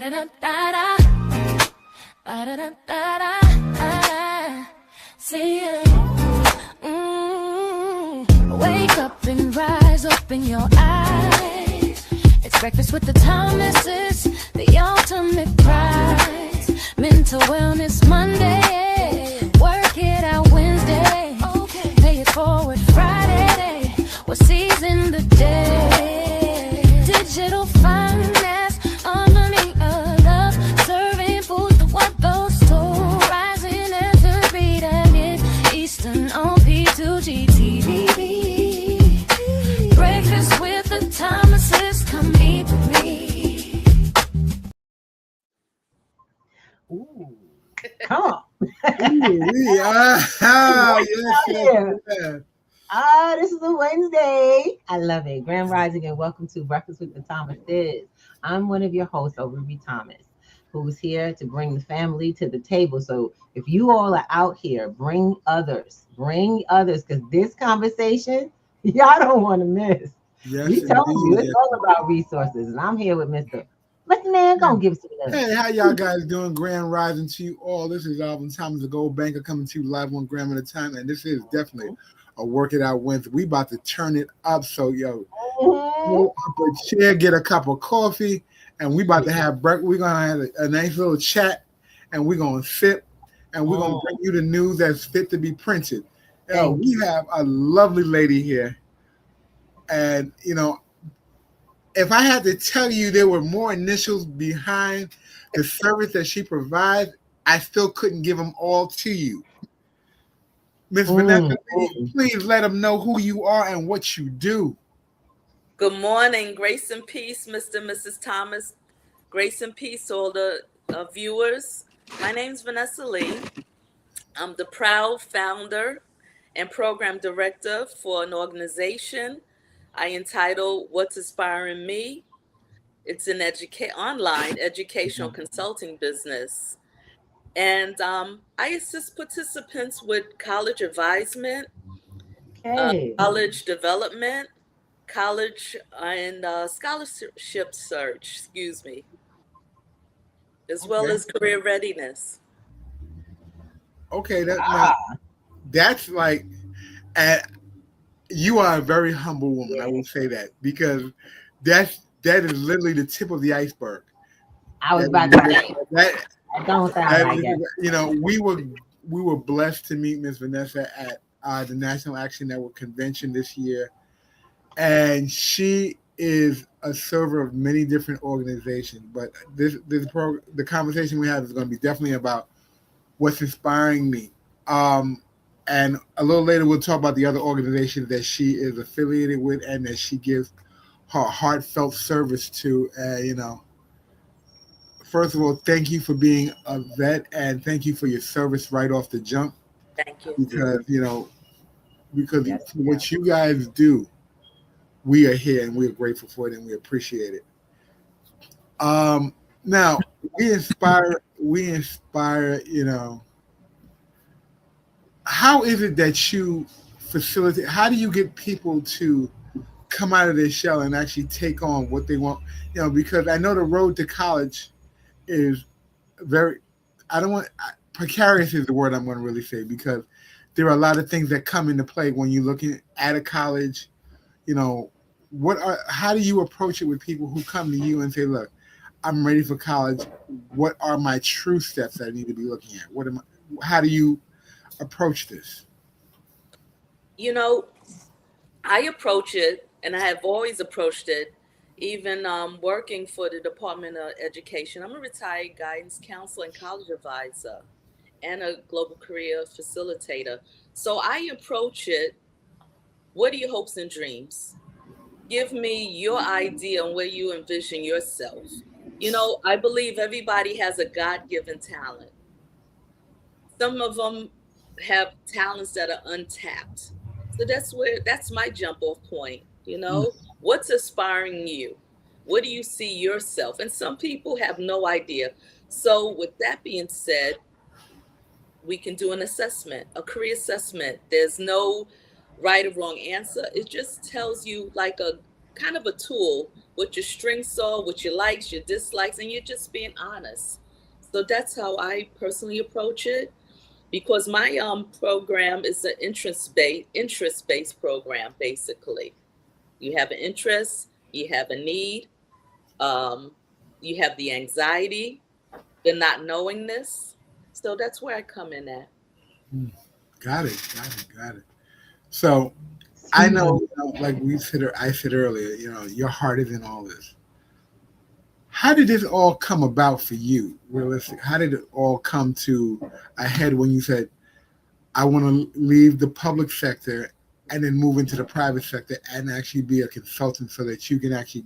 Ba-da-da-da-da. Ba-da-da-da-da. See you. Wake up and rise, open your eyes. It's breakfast with the Thomases, the ultimate prize. Mental Wellness Monday, work it out Wednesday, pay it forward Friday, we're seizing the day. Digital finance, unlearning of love, serving food for what those told. Rising as the beat and it's Eastern on P2GTV. Breakfast with the Thomases, come eat with me. Ooh, come on. Yes. This is a Wednesday. I love it. Grand Rising and welcome to Breakfast with the Thomases. I'm one of your hosts, Ruby Thomas, who's here to bring the family to the table. So if you all are out here, bring others, because this conversation, y'all don't want to miss. Yes, We told you indeed. it's all about resources. And I'm here with Mr. Man, gonna give us some love. Hey, how y'all guys doing? Grand Rising to you all. This is Alvin Thomas, the Gold Banker, coming to you live 1 gram at a time. And this is definitely a Work It Out Wednesday. We about to turn it up. So, pull up a chair, get a cup of coffee, and we about to have breakfast. We're going to have a nice little chat, and we're going to sip, and we're going to bring you the news that's fit to be printed. We have a lovely lady here. And, if I had to tell you there were more initials behind the service that she provides, I still couldn't give them all to you. Miss Vanessa, please let them know who you are and what you do. Good morning. Grace and peace, Mr. and Mrs. Thomas. Grace and peace to all the viewers. My name's Vanessa Lee. I'm the proud founder and program director for an organization I entitled What's Inspiring Me. It's an online educational consulting business. And I assist participants with college advisement, college development, college and scholarship search, as well as career readiness. Okay, that's like, you are a very humble woman. I will say that, because that is literally the tip of the iceberg. I was about to say that. Don't sound like it. We were blessed to meet Miss Vanessa at the National Action Network convention this year, and she is a server of many different organizations. But the conversation we have is going to be definitely about what's inspiring me. And a little later, we'll talk about the other organizations that she is affiliated with and that she gives her heartfelt service to. First of all, thank you for being a vet, and thank you for your service right off the jump. Thank you. Because what you guys do, we are here and we're grateful for it and we appreciate it. Now, we inspire, how is it that you facilitate? How do you get people to come out of their shell and actually take on what they want? Because I know the road to college is precarious is the word I'm going to really say, because there are a lot of things that come into play when you're looking at a college. How do you approach it with people who come to you and say, look, I'm ready for college. What are my true steps I need to be looking at? How do you approach this? I approach it, and I have always approached it, even working for the Department of Education. I'm a retired guidance counselor and college advisor and a global career facilitator. So I approach it, what are your hopes and dreams? Give me your idea on where you envision yourself. I believe everybody has a God-given talent. Some of them have talents that are untapped. So that's my jump off point. What's inspiring you? What do you see yourself? And some people have no idea. So with that being said, we can do an assessment, a career assessment. There's no right or wrong answer. It just tells you like a kind of a tool, what your strengths are, what your likes, your dislikes, and you're just being honest. So that's how I personally approach it, because my program is an interest based program. Basically, you have an interest, you have a need, um, you have the anxiety, the not knowingness. So that's where I come in at. Mm. Got it. Got it. Got it. So I Sweet know, one. like I said earlier, your heart is in all this. How did this all come about for you? Realistic. How did it all come to a head when you said, "I want to leave the public sector and then move into the private sector and actually be a consultant so that you can actually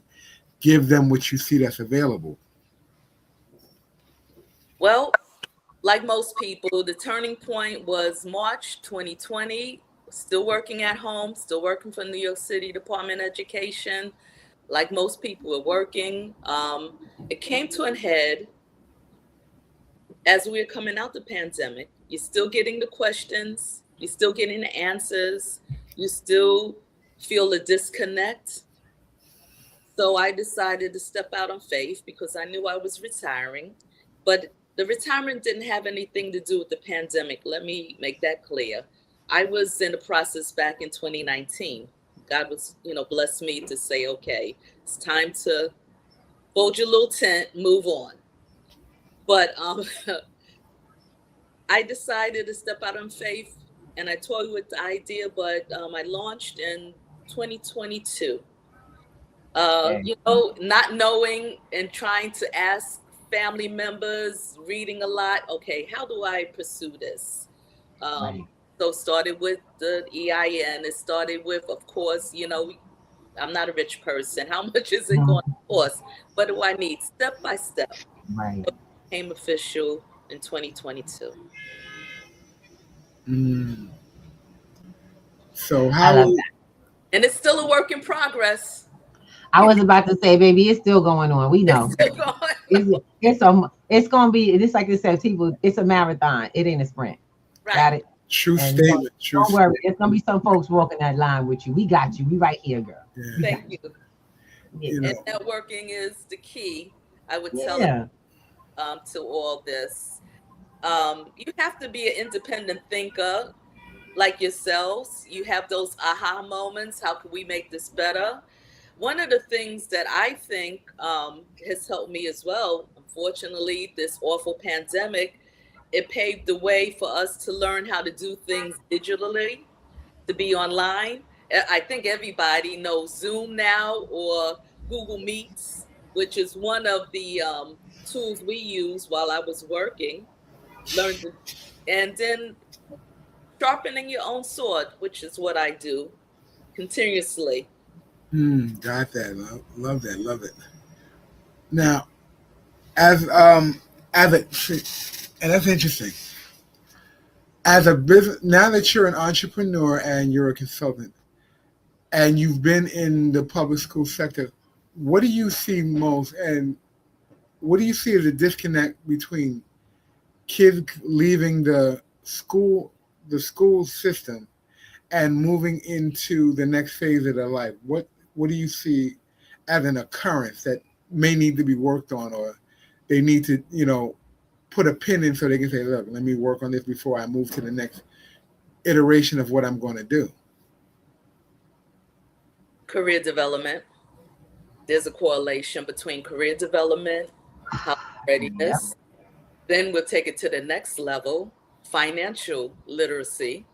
give them what you see that's available?" Well, like most people, the turning point was March 2020. Still working at home, still working for New York City Department of Education. Like most people were working. It came to an head as we were coming out the pandemic. You're still getting the questions, you're still getting the answers, you still feel a disconnect. So I decided to step out on faith because I knew I was retiring. But the retirement didn't have anything to do with the pandemic. Let me make that clear. I was in the process back in 2019. God was, blessed me to say, okay, it's time to fold your little tent, move on. But I decided to step out on faith, and I toyed with the idea, but I launched in 2022. Okay. Not knowing and trying to ask family members, reading a lot. Okay, how do I pursue this? Um, Right. so started with the EIN. It started with, of course, I'm not a rich person. How much is it going to Mhm. cost? What do I need? Step by step. Right. It became official in 2022. Mm. So I love how? that. And it's still a work in progress. I was about to say, baby, it's still going on. We It's know. still going. It's gonna be just like it says, people, it's a marathon. It ain't a sprint. Right. Got it? True And statement. True don't worry, statement. there's gonna be some folks walking that line with you. We got you. We right here, girl. We Yeah. got Thank you. you. You And know. networking is the key, I would Yeah. tell it Yeah. to all this. You have to be an independent thinker like yourselves. You have those aha moments. How can we make this better? One of the things that I think has helped me as well, unfortunately, this awful pandemic, it paved the way for us to learn how to do things digitally, to be online. I think everybody knows Zoom now, or Google Meets, which is one of the tools we use while I was working. Learned, and then sharpening your own sword, which is what I do continuously. Got that. Love that. Love it. Now, as as a and that's interesting. As a business, now that you're an entrepreneur and you're a consultant, and you've been in the public school sector, what do you see most, and what do you see as a disconnect between kids leaving the school system and moving into the next phase of their life? What do you see as an occurrence that may need to be worked on, or they need to put a pin in so they can say, look, let me work on this before I move to the next iteration of what I'm going to do? Career development. There's a correlation between career development, college Yep. readiness. Then we'll take it to the next level, financial literacy.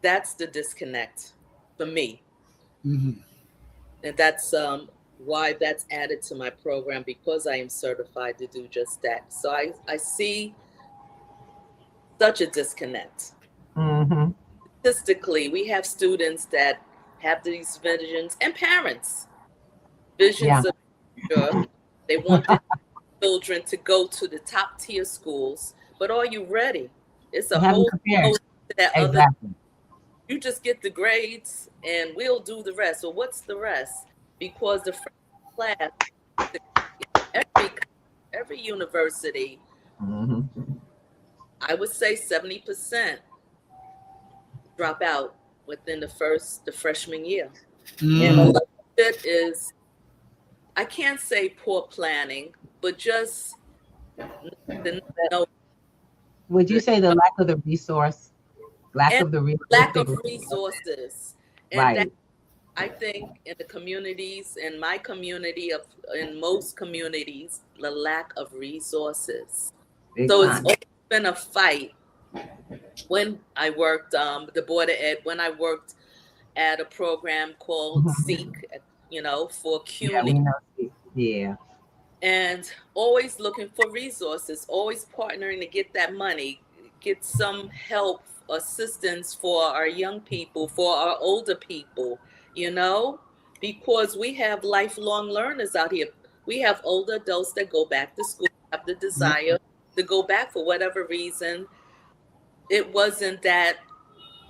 That's the disconnect for me. Hmm. And that's why that's added to my program, because I am certified to do just that. So I see such a disconnect. Mm-hmm. Statistically, we have students that have these visions, and parents, visions Yeah. of the future. They want their children to go to the top tier schools, but are you ready? It's a You haven't whole prepared. host to that other. Exactly. You just get the grades and we'll do the rest. So what's the rest? Because the first class, every every university, Mm-hmm. I would say 70% drop out within the freshman year, and Mm. Mm-hmm. 11 to it is, I can't say poor planning, but just the no Would you say the lack of the resource, lack and of the lack realistic of resource? resources. And that, Right. I think, in the communities, in my community, in most communities, the lack of resources. Big So it's time. always been a fight. When I worked the Board of Ed, when I worked at a program called Mhm. Seek, for Yeah, CUNY, we know. Yeah. and always looking for resources, always partnering to get that money, get some help, assistance for our young people, for our older people, you know, because we have lifelong learners out here. We have older adults that go back to school, have the Yep. desire to go back for whatever reason. It wasn't that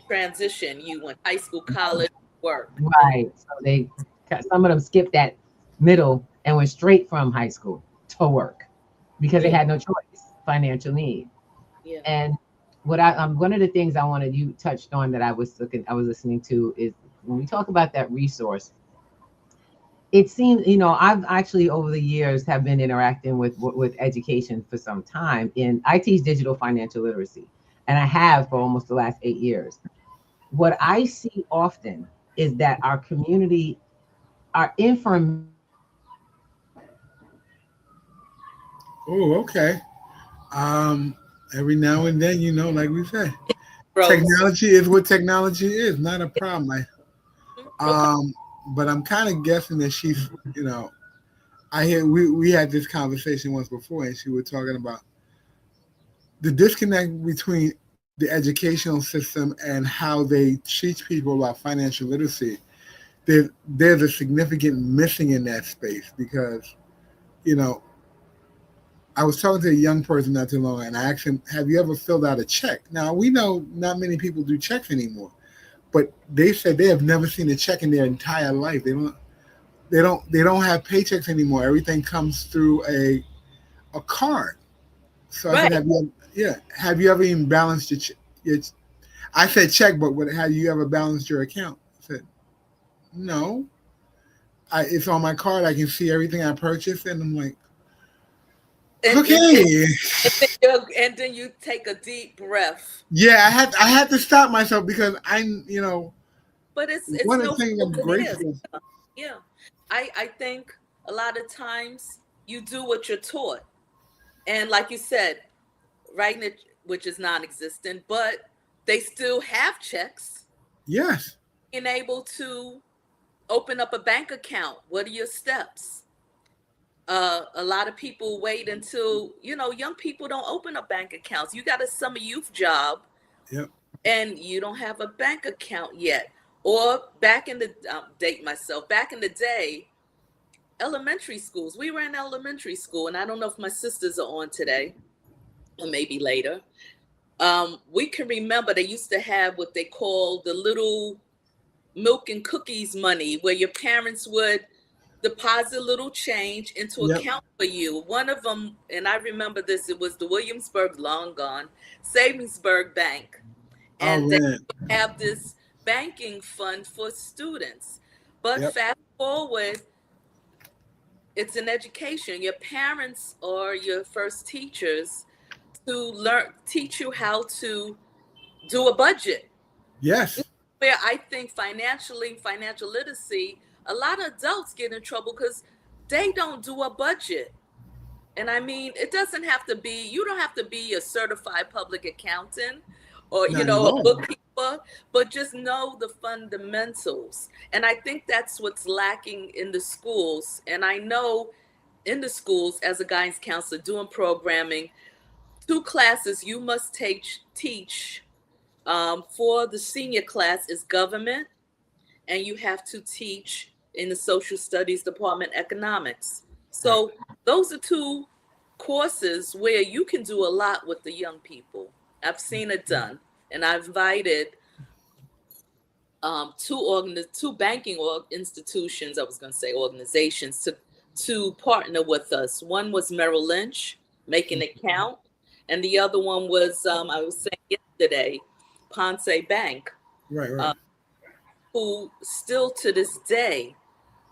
transition. You went high school, college, work. And Right. So some of them skipped that middle and went straight from high school to work because they yeah, had no choice, financial need. yeah, And one of the things I wanted you touched on that I was listening to is when we talk about that resource. It seems, I've actually over the years have been interacting with education for some time. In I teach digital financial literacy, and I have for almost the last 8 years. What I see often is that our community, our Oh, okay. Um, every now and then, like we say, froze. technology is what technology is, not a problem. Okay. But I'm kind of guessing that she's. I hear we had this conversation once before, and she was talking about the disconnect between the educational system and how they teach people about financial literacy. There's a significant missing in that space because you know I was talking to a young person not too long, ago, and I asked him, "Have you ever filled out a check?" Now we know not many people do checks anymore, but they said they have never seen a check in their entire life. They don't have paychecks anymore. Everything comes through a card. So I said, Right. have you ever even balanced your I said check, but have you ever balanced your account? I said no. It's on my card. I can see everything I purchased, and I'm like, and and, and, okay. and then you take a deep breath. Yeah, I had to stop myself because But it's one of the no things fault I'm of theirs. grateful. Yeah. I think a lot of times you do what you're taught. And like you said, writing it, which is non-existent, but they still have checks. Yes. Being able to open up a bank account. What are your steps? A lot of people wait until, young people don't open up bank accounts. You got a summer youth job Yep. and you don't have a bank account yet. Or back in the date myself, back in the day, elementary schools. We were in elementary school, and I don't know if my sisters are on today or maybe later. We can remember they used to have what they call the little milk and cookies money, where your parents would deposit a little change into Yep. account for you. One of them, and I remember this, it was the Williamsburg, long gone, Savings-Burg Bank. Oh And they man. have this banking fund for students. But Yep. fast forward, it's an education. Your parents are your first teachers to teach you how to do a budget. Yes. Where I think financial literacy, a lot of adults get in trouble because they don't do a budget. And I mean, it doesn't have to be, you don't have to be a certified public accountant or, Not at a all. bookkeeper, but just know the fundamentals. And I think that's what's lacking in the schools. And I know in the schools, as a guidance counselor doing programming, two classes you must teach for the senior class is government, and you have to teach in the social studies department economics. Right. So those are two courses where you can do a lot with the young people. I've seen it done, and I've invited two banking institutions. I was going to say organizations to partner with us. One was Merrill Lynch, making it count, and the other one was I was saying yesterday, Ponce Bank, Right. Right. uh, who still to this day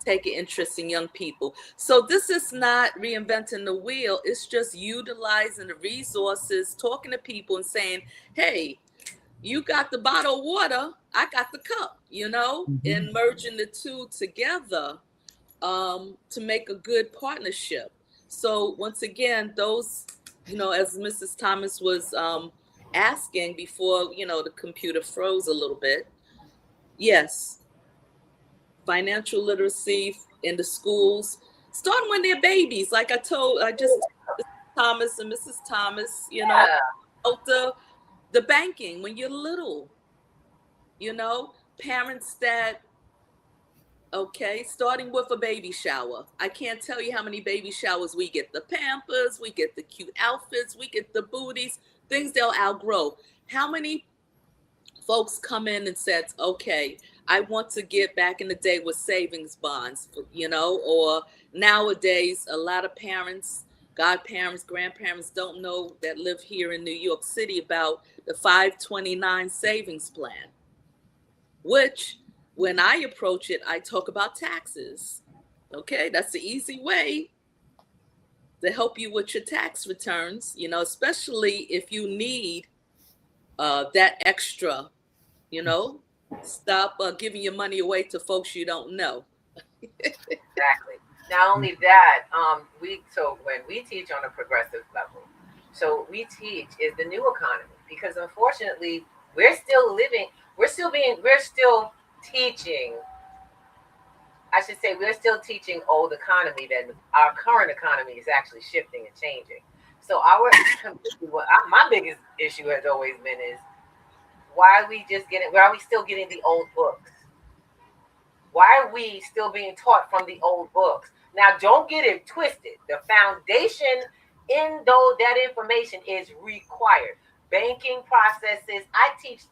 take an interest in young people. So this is not reinventing the wheel. It's just utilizing the resources, talking to people and saying, hey, you got the bottled water, I got the cup, Mm-hmm. and merging the two together to make a good partnership. So once again, those, as Mrs. Thomas was asking before, the computer froze a little bit. Yes, financial literacy in the schools, starting when they're babies. Like I just Mrs. Thomas and Mrs. Thomas, Yeah. about the banking when you're little, parents that, okay, starting with a baby shower. I can't tell you how many baby showers we get. The Pampers, we get the cute outfits, we get the booties, things they'll outgrow. How many folks come in and said, okay, I want to get back in the day with savings bonds, or nowadays, a lot of parents, godparents, grandparents don't know that live here in New York City about the 529 savings plan, which when I approach it, I talk about taxes. Okay, that's the easy way to help you with your tax returns, especially if you need that extra, stop giving your money away to folks you don't know. Exactly. Not only that, when we teach on a progressive level, so we teach is the new economy, because unfortunately we're still teaching. I should say we're still teaching old economy that our current economy is actually shifting and changing. So my biggest issue has always been is why are we still getting the old books? Why are we still being taught from the old books? Now, don't get it twisted. The foundation in that information is required. Banking processes. I teach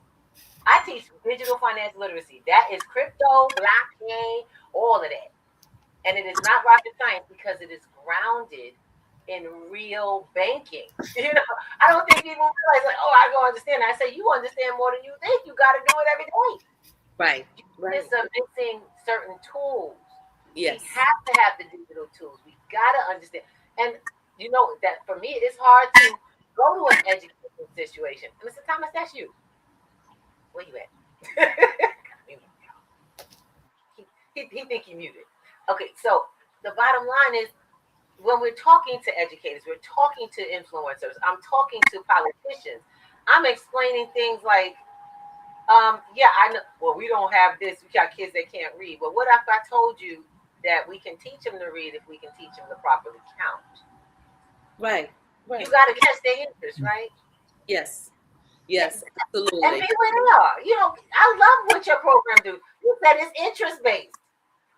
digital financial literacy. That is crypto, blockchain, all of that. And it is not rocket science because it is grounded in real banking. I don't think people realize I don't understand. I say you understand more than you think. You got to do it every day. Right. It's missing certain tools. Yes. We have to have the digital tools. We got to understand. And that for me, it's hard to go to an educational situation. Mr. Thomas, that's you. Where you at? he think he muted. Okay, so the bottom line is when we're talking to educators, we're talking to influencers, I'm talking to politicians, I'm explaining things like, yeah, I know. Well, we don't have this. We got kids that can't read. But what if I told you that we can teach them to read if we can teach them to properly count? Right. You got to catch their interest, right? Yes, absolutely. And be where they are. I love what your program do. You said it's interest based.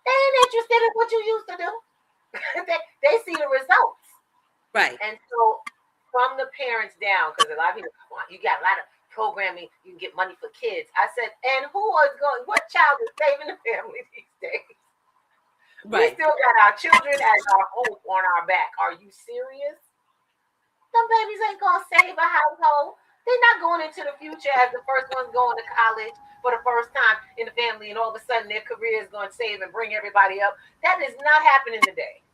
They ain't interested in what you used to do. they see the results. Right. And so from the parents down, because a lot of people, you got a lot of programming, you can get money for kids. I said, and what child is saving the family these days? Right. We still got our children as our hope on our back. Are you serious? Them babies ain't gonna save a household. They're not going into the future as the first ones going to college for the first time in the family, and all of a sudden their career is going to save and bring everybody up. That is not happening today.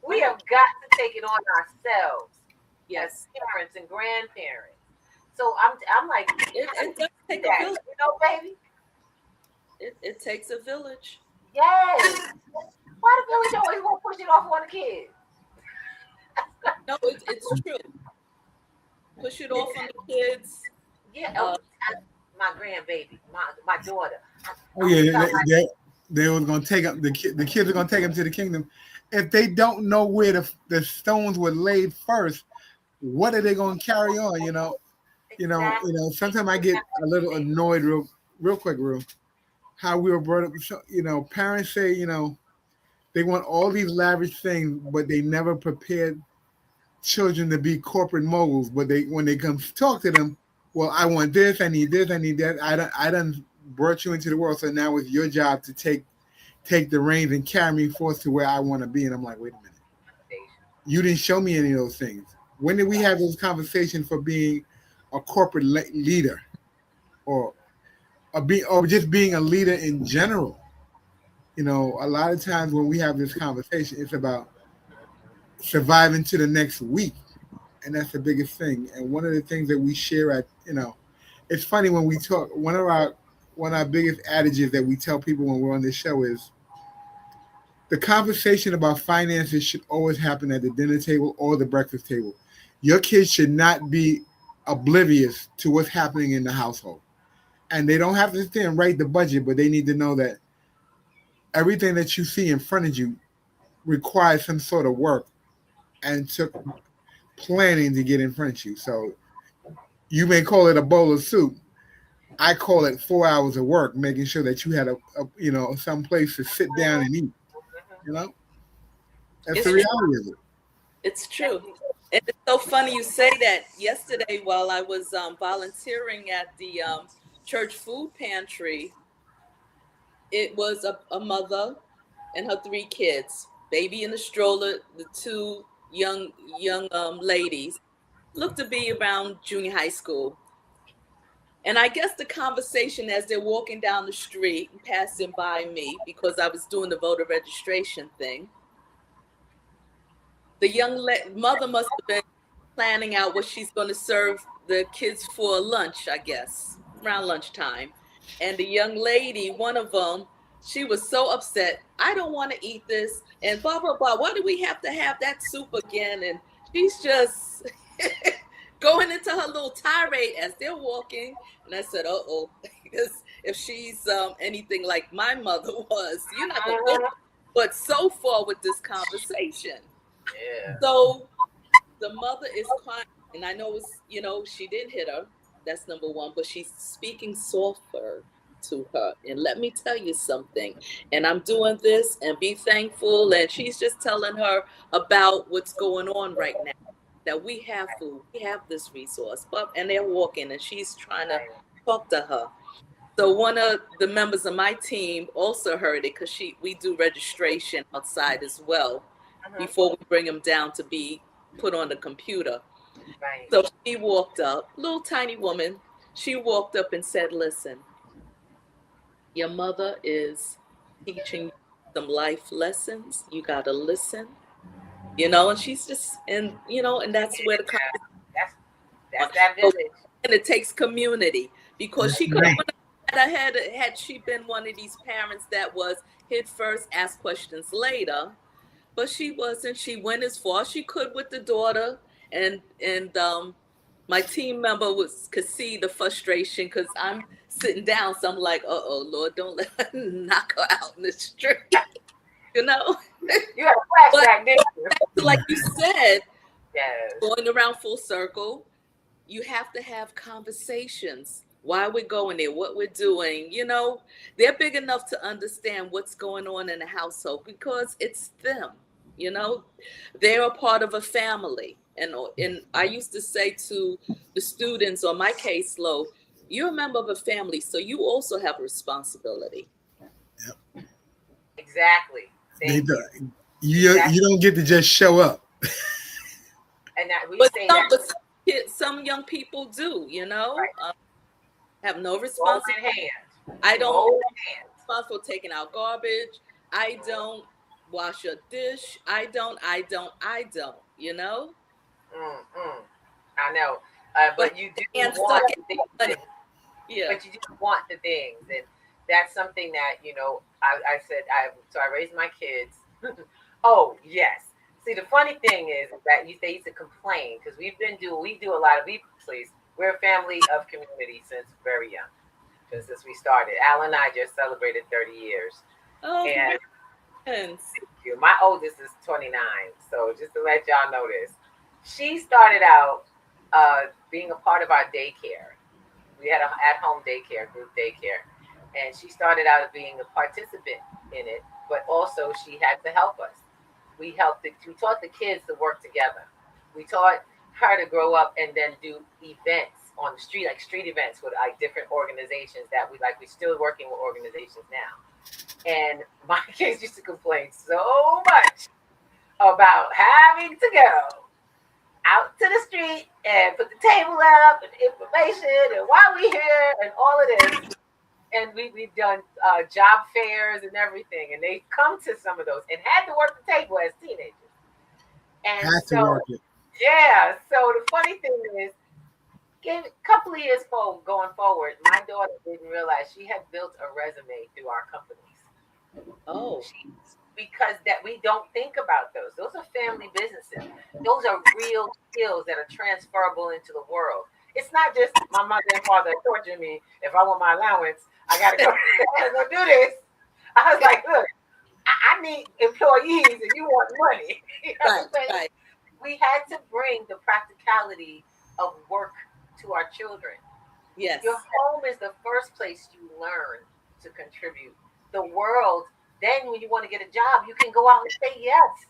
We have got to take it on ourselves, as parents and grandparents. So I'm like, it does take a village, baby. It takes a village. Yes. Why the village always want to push it off on the kids? No, it's true. Push it off on the kids. Yeah, my grandbaby, my daughter. Oh yeah, they was gonna take them. The kids are gonna take them to the kingdom. If they don't know where the stones were laid first, what are they gonna carry on? Sometimes I get a little annoyed real quick, how we were brought up. Parents say, they want all these lavish things, but they never prepared children to be corporate moguls. But when they come to talk to them, well, I want this, I need this, I need that. I done brought you into the world, so now it's your job to take the reins and carry me forth to where I want to be. And I'm like, wait a minute, you didn't show me any of those things. When did we have this conversation for being a corporate leader, or just being a leader in general? you know, a lot of times when we have this conversation, it's about surviving to the next week. And that's the biggest thing. And one of the things that we share at, you know, it's funny when we talk, one of our biggest adages that we tell people when we're on this show is the conversation about finances should always happen at the dinner table or the breakfast table. Your kids should not be oblivious to what's happening in the household. And they don't have to sit and write the budget, but they need to know that everything that you see in front of you requires some sort of work and took planning to get in front of you. So you may call it a bowl of soup. I call it 4 hours of work, making sure that you had a you know, some place to sit down and eat. You know, that's the reality of it. It's true. And it's so funny you say that. Yesterday, while I was volunteering at the church food pantry, it was a mother and her 3 kids, baby in the stroller, the 2 young ladies, looked to be around junior high school. And I guess the conversation as they're walking down the street and passing by me, because I was doing the voter registration thing, the mother must have been planning out what she's going to serve the kids for lunch, I guess, around lunchtime. And the young lady, one of them, she was so upset. I don't want to eat this. And blah, blah, blah. Why do we have to have that soup again? And she's just going into her little tirade as they're walking. And I said, uh-oh, because if she's anything like my mother was, you're not going to go but so far with this conversation. Yeah. So the mother is crying, and I know it's, you know, she didn't hit her. That's number one, but she's speaking softer to her. And let me tell you something. And I'm doing this and be thankful. And she's just telling her about what's going on right now. That we have food, we have this resource, and they're walking, and she's trying to talk to her. So one of the members of my team also heard it because we do registration outside as well before we bring them down to be put on the computer. Right. So she walked up, little tiny woman. She walked up and said, "Listen, your mother is teaching you some life lessons. You gotta listen." You know, and she's just, and you know, and that's where the that's that village. And it takes community, because she could have had she been one of these parents that was hit first, ask questions later, but she wasn't. She went as far as she could with the daughter, and my team member could see the frustration because I'm sitting down, so I'm like, uh-oh, Lord, don't let her knock her out in the street. You know, you have a flashback, didn't you? Like you said, yes. Going around full circle, you have to have conversations. Why we're going there, what we're doing. You know, they're big enough to understand what's going on in the household because it's them. You know, they're a part of a family. And I used to say to the students on my caseload, you're a member of a family, so you also have a responsibility. Yep. Exactly. You don't get to just show up. And that we but say some, that but some young people do, you know, right. Have no responsibility. I don't responsible for taking out garbage. I don't wash a dish. I don't, you know? I know. But you do want the things. Yeah. But you do want the things. And that's something that, you know, I said, so I raised my kids. Oh, yes. See, the funny thing is that they used to complain because we do a lot of, we're a family of community since very young. Since we started. Al and I just celebrated 30 years. Oh, and thank you. My oldest is 29. So just to let y'all know this, she started out being a part of our daycare. We had an at-home daycare, group daycare. And she started out being a participant in it, but also she had to help us. We taught the kids to work together. We taught her to grow up and then do events on the street, like street events with like different organizations that we're still working with organizations now. And my kids used to complain so much about having to go out to the street and put the table up and information and why we here and all of this. And we've done job fairs and everything, and they come to some of those and had to work the table as teenagers. And Had to so, work it. yeah. So the funny thing is, a couple of years going forward, my daughter didn't realize she had built a resume through our companies. Oh. Because that we don't think about those. Those are family businesses. Those are real skills that are transferable into the world. It's not just my mother and father torturing me. If I want my allowance, I gotta go, go do this. I was like, look, I need employees and you want money. You know what I'm saying? Right. We had to bring the practicality of work to our children. Yes. Your home is the first place you learn to contribute. The world, then when you want to get a job, you can go out and say, yes,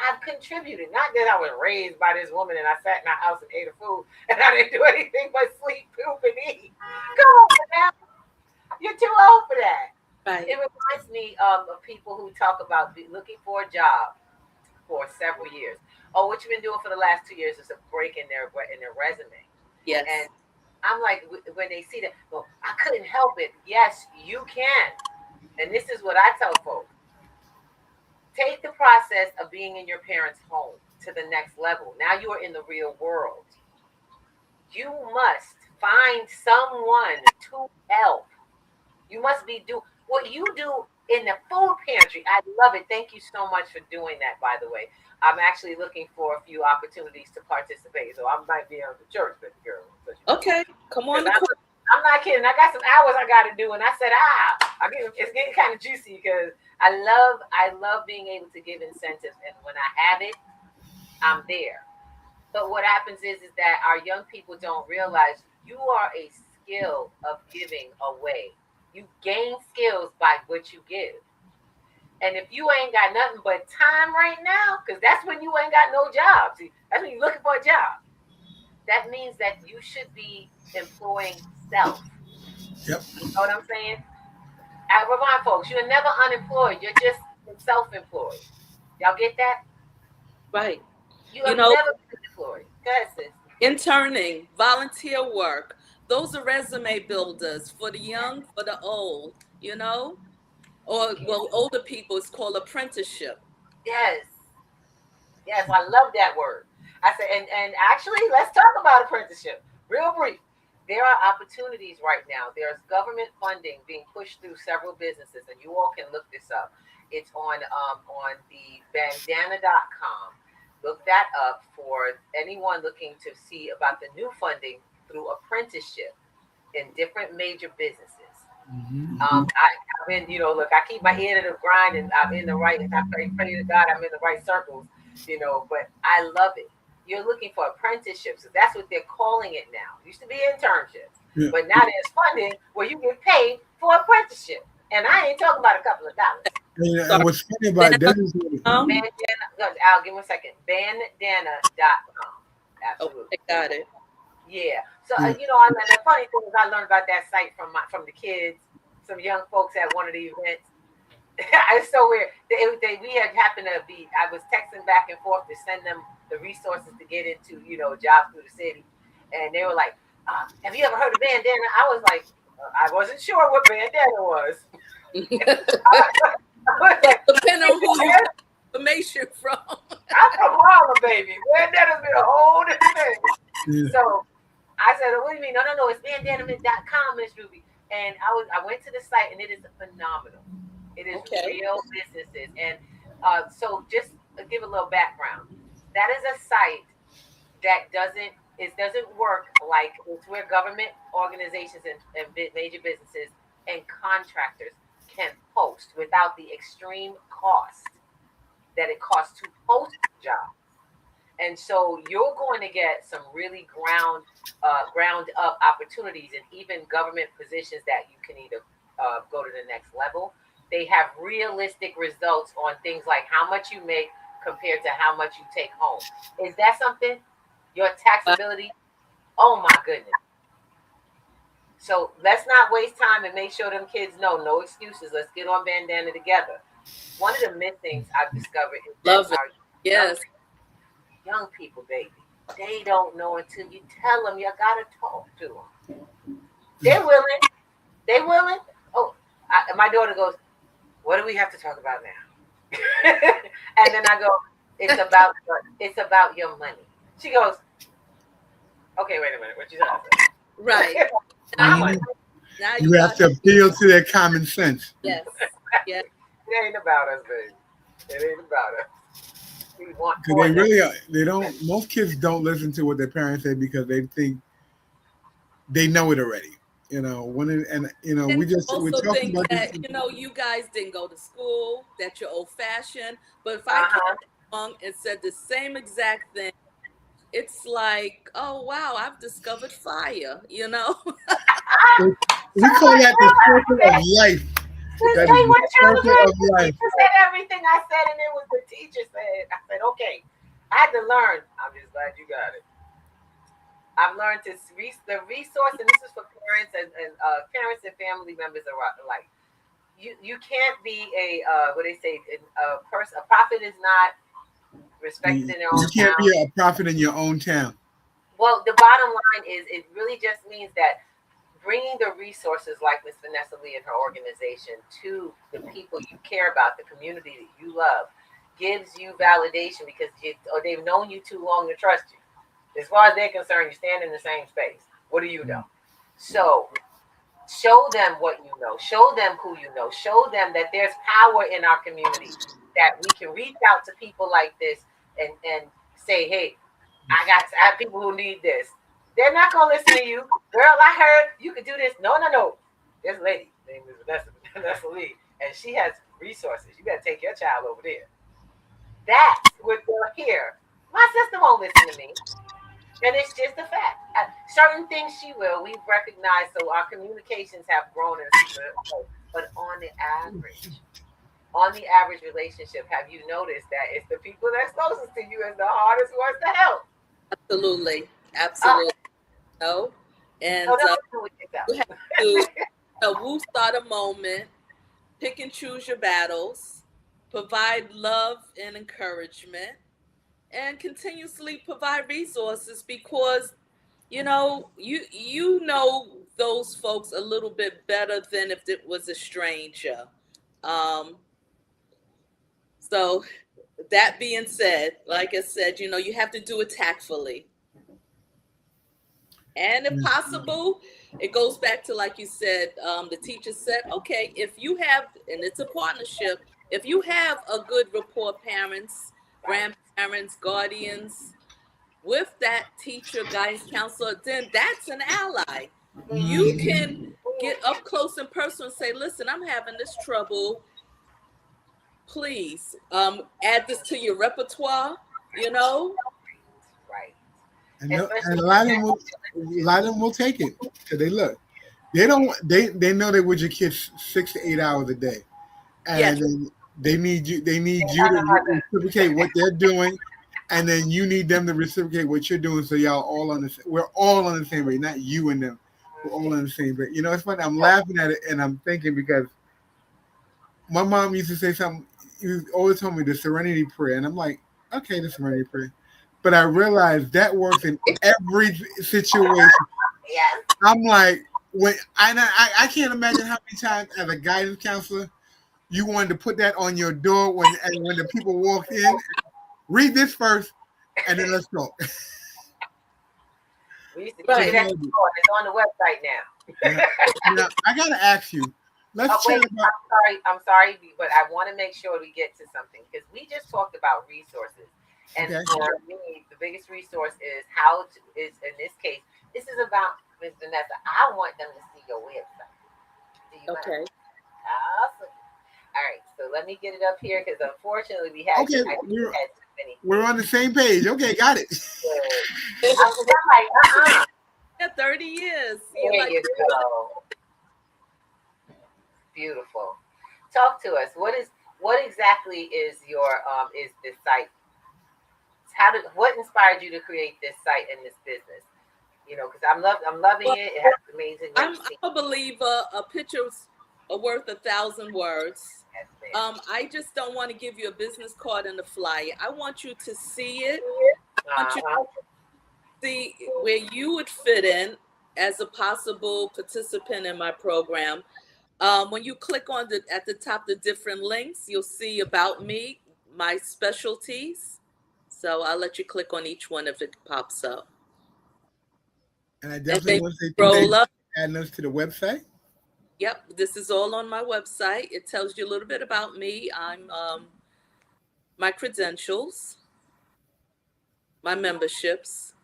I've contributed. Not that I was raised by this woman and I sat in her house and ate her food and I didn't do anything but sleep, poop, and eat. Come on now. You're too old for that. Right. It reminds me of people who talk about looking for a job for several years. Oh, what you've been doing for the last 2 years is a break in their resume. Yes. And I'm like, when they see that, well, I couldn't help it. Yes, you can. And this is what I tell folks. Take the process of being in your parents' home to the next level. Now you are in the real world. You must find someone to help. You must be do what you do in the food pantry. I love it. Thank you so much for doing that, by the way. I'm actually looking for a few opportunities to participate. So I might be on the church, but girl. Okay, come on. I'm not kidding. I got some hours I got to do, and I said, it's getting kind of juicy because I love being able to give incentives, and when I have it, I'm there. But what happens is that our young people don't realize you are a skill of giving away. You gain skills by what you give. And if you ain't got nothing but time right now, because that's when you ain't got no job. See, that's when you're looking for a job. That means that you should be employing self. Yep. You know what I'm saying? I remind folks, you're never unemployed. You're just self-employed. Y'all get that? Right. You have never been employed. Go ahead, sis. Interning, volunteer work. Those are resume builders for the young, for the old, Or, well, older people, it's called apprenticeship. Yes. Yes, I love that word. I said, and actually, let's talk about apprenticeship. Real brief. There are opportunities right now. There's government funding being pushed through several businesses, and you all can look this up. It's on the bandana.com. Look that up for anyone looking to see about the new funding through apprenticeship in different major businesses. I've been, look, I keep my ear to the grind, and I'm in the right. I pray to God I'm in the right circles, But I love it. You're looking for apprenticeships. So that's what they're calling it now. It used to be internships, but now there's funding where you get paid for apprenticeship. And I ain't talking about a couple of dollars. And what's funny about that is Bandana, I'll give me a second. Bandana.com. Absolutely. Okay, got it. Yeah. So and the funny thing is I learned about that site from the kids, some young folks at one of the events. It's so weird. We had happened to be. I was texting back and forth to send them the resources to get into jobs through the city, and they were like, "Have you ever heard of bandana?" I was like, I wasn't sure what bandana was. Depending on who you get information from. I'm from Harlem, baby. Bandana's been a whole different thing. So I said, "What do you mean?" No, it's bandana.com, Miss Ruby. And I went to the site, and it is phenomenal. It is real businesses. And so just to give a little background, that is a site that doesn't work like it's where government organizations and major businesses and contractors can post without the extreme cost that it costs to post jobs. And so you're going to get some really ground up opportunities and even government positions that you can either go to the next level. They have realistic results on things like how much you make compared to how much you take home. Is that something? Your taxability? Oh my goodness. So let's not waste time and make sure them kids know no excuses. Let's get on bandana together. One of the myths I've discovered is that young people, baby, they don't know until you tell them. You gotta talk to them. They're willing. They willing? Oh, my daughter goes, what do we have to talk about now? And then I go, it's about your money. She goes, okay, wait a minute, what you trying to say? Right. Now You have to appeal to their common sense. Yes. Yes. It ain't about us, baby. It ain't about us. We want Because they really are. They don't. Most kids don't listen to what their parents say because they think they know it already. You know, when it, and you know, And we're also talking think about that, this. you know, you guys didn't go to school, that you're old fashioned. But if I came along and said the same exact thing, it's like, oh wow, I've discovered fire, you know? We call that the circle of life. That is the circle of The life. teacher said everything I said, and it was the teacher said. I said, okay. I had to learn. I'm just glad you got it. I've learned the resource, and this is for parents and parents and family members alike. You can't be what they say, a person. A prophet is not respected in their own You can't town. be a prophet in your own town. Well, the bottom line is, it really just means that bringing the resources like Miss Vanessa Lee and her organization to the people you care about, the community that you love, gives you validation because they've known you too long to trust you. As far as they're concerned, you stand in the same space. What do you know? So show them what you know. Show them who you know. Show them that there's power in our community, that we can reach out to people like this and say, hey, I have people who need this. They're not going to listen to you. Girl, I heard you could do this. No. This lady named Vanessa Lee, and she has resources. You better take your child over there. That's what they'll hear. My sister won't listen to me. And it's just a fact. Certain things she will. We've recognized, so our communications have grown. But on the average relationship, have you noticed that it's the people that's closest to you is the hardest ones to help? Absolutely. No. And you have to woo start a moment, pick and choose your battles, provide love and encouragement, and continuously provide resources because you know those folks a little bit better than if it was a stranger. So that being said, like I said, you know, you have to do it tactfully. And if possible, it goes back to, like you said, the teacher said, okay, if you have, and it's a partnership, if you have a good rapport, parents, grandparents, guardians, with that teacher, guidance counselor, then that's an ally. You can get up close and personal and say, listen, I'm having this trouble. Please add this to your repertoire, you know? Right. And a lot of them will take it because they know they're with your kids 6 to 8 hours a day, and they need you to reciprocate what they're doing, and then you need them to reciprocate what you're doing. So we're all on the same page, not you and them. We're all on the same page. You know, it's funny. I'm laughing at it and I'm thinking because my mom used to say something. You always told me the Serenity Prayer, and I'm like, okay, the Serenity Prayer. But I realized that works in every situation. Yes. I'm like, I can't imagine how many times as a guidance counselor you wanted to put that on your door when the people walked in. Read this first, and then let's go. We used to keep it at the door. It's on the website now. Now, I gotta ask you. Let's chat about. I'm sorry, but I want to make sure we get to something because we just talked about resources. And for me, the biggest resource is in this case, this is about Ms. Vanessa. I want them to see your website. Do you mind? Awesome. All right, so let me get it up here because unfortunately we had too many. We're on the same page. Okay, got it. I'm like, 30 years. There you go. Beautiful. Talk to us. What exactly is your is this site? What inspired you to create this site and this business? You know, because I'm loving it. It has amazing. I'm a believer. A picture's worth 1,000 words. I just don't want to give you a business card and a flyer. I want you to see it. I want you to see where you would fit in as a possible participant in my program. When you click on at the top the different links, you'll see about me, my specialties. So I'll let you click on each one if it pops up. And I And definitely then want to say thank scroll you up. for adding us to the website. Yep, this is all on my website. It tells you a little bit about me. I'm my credentials, my memberships.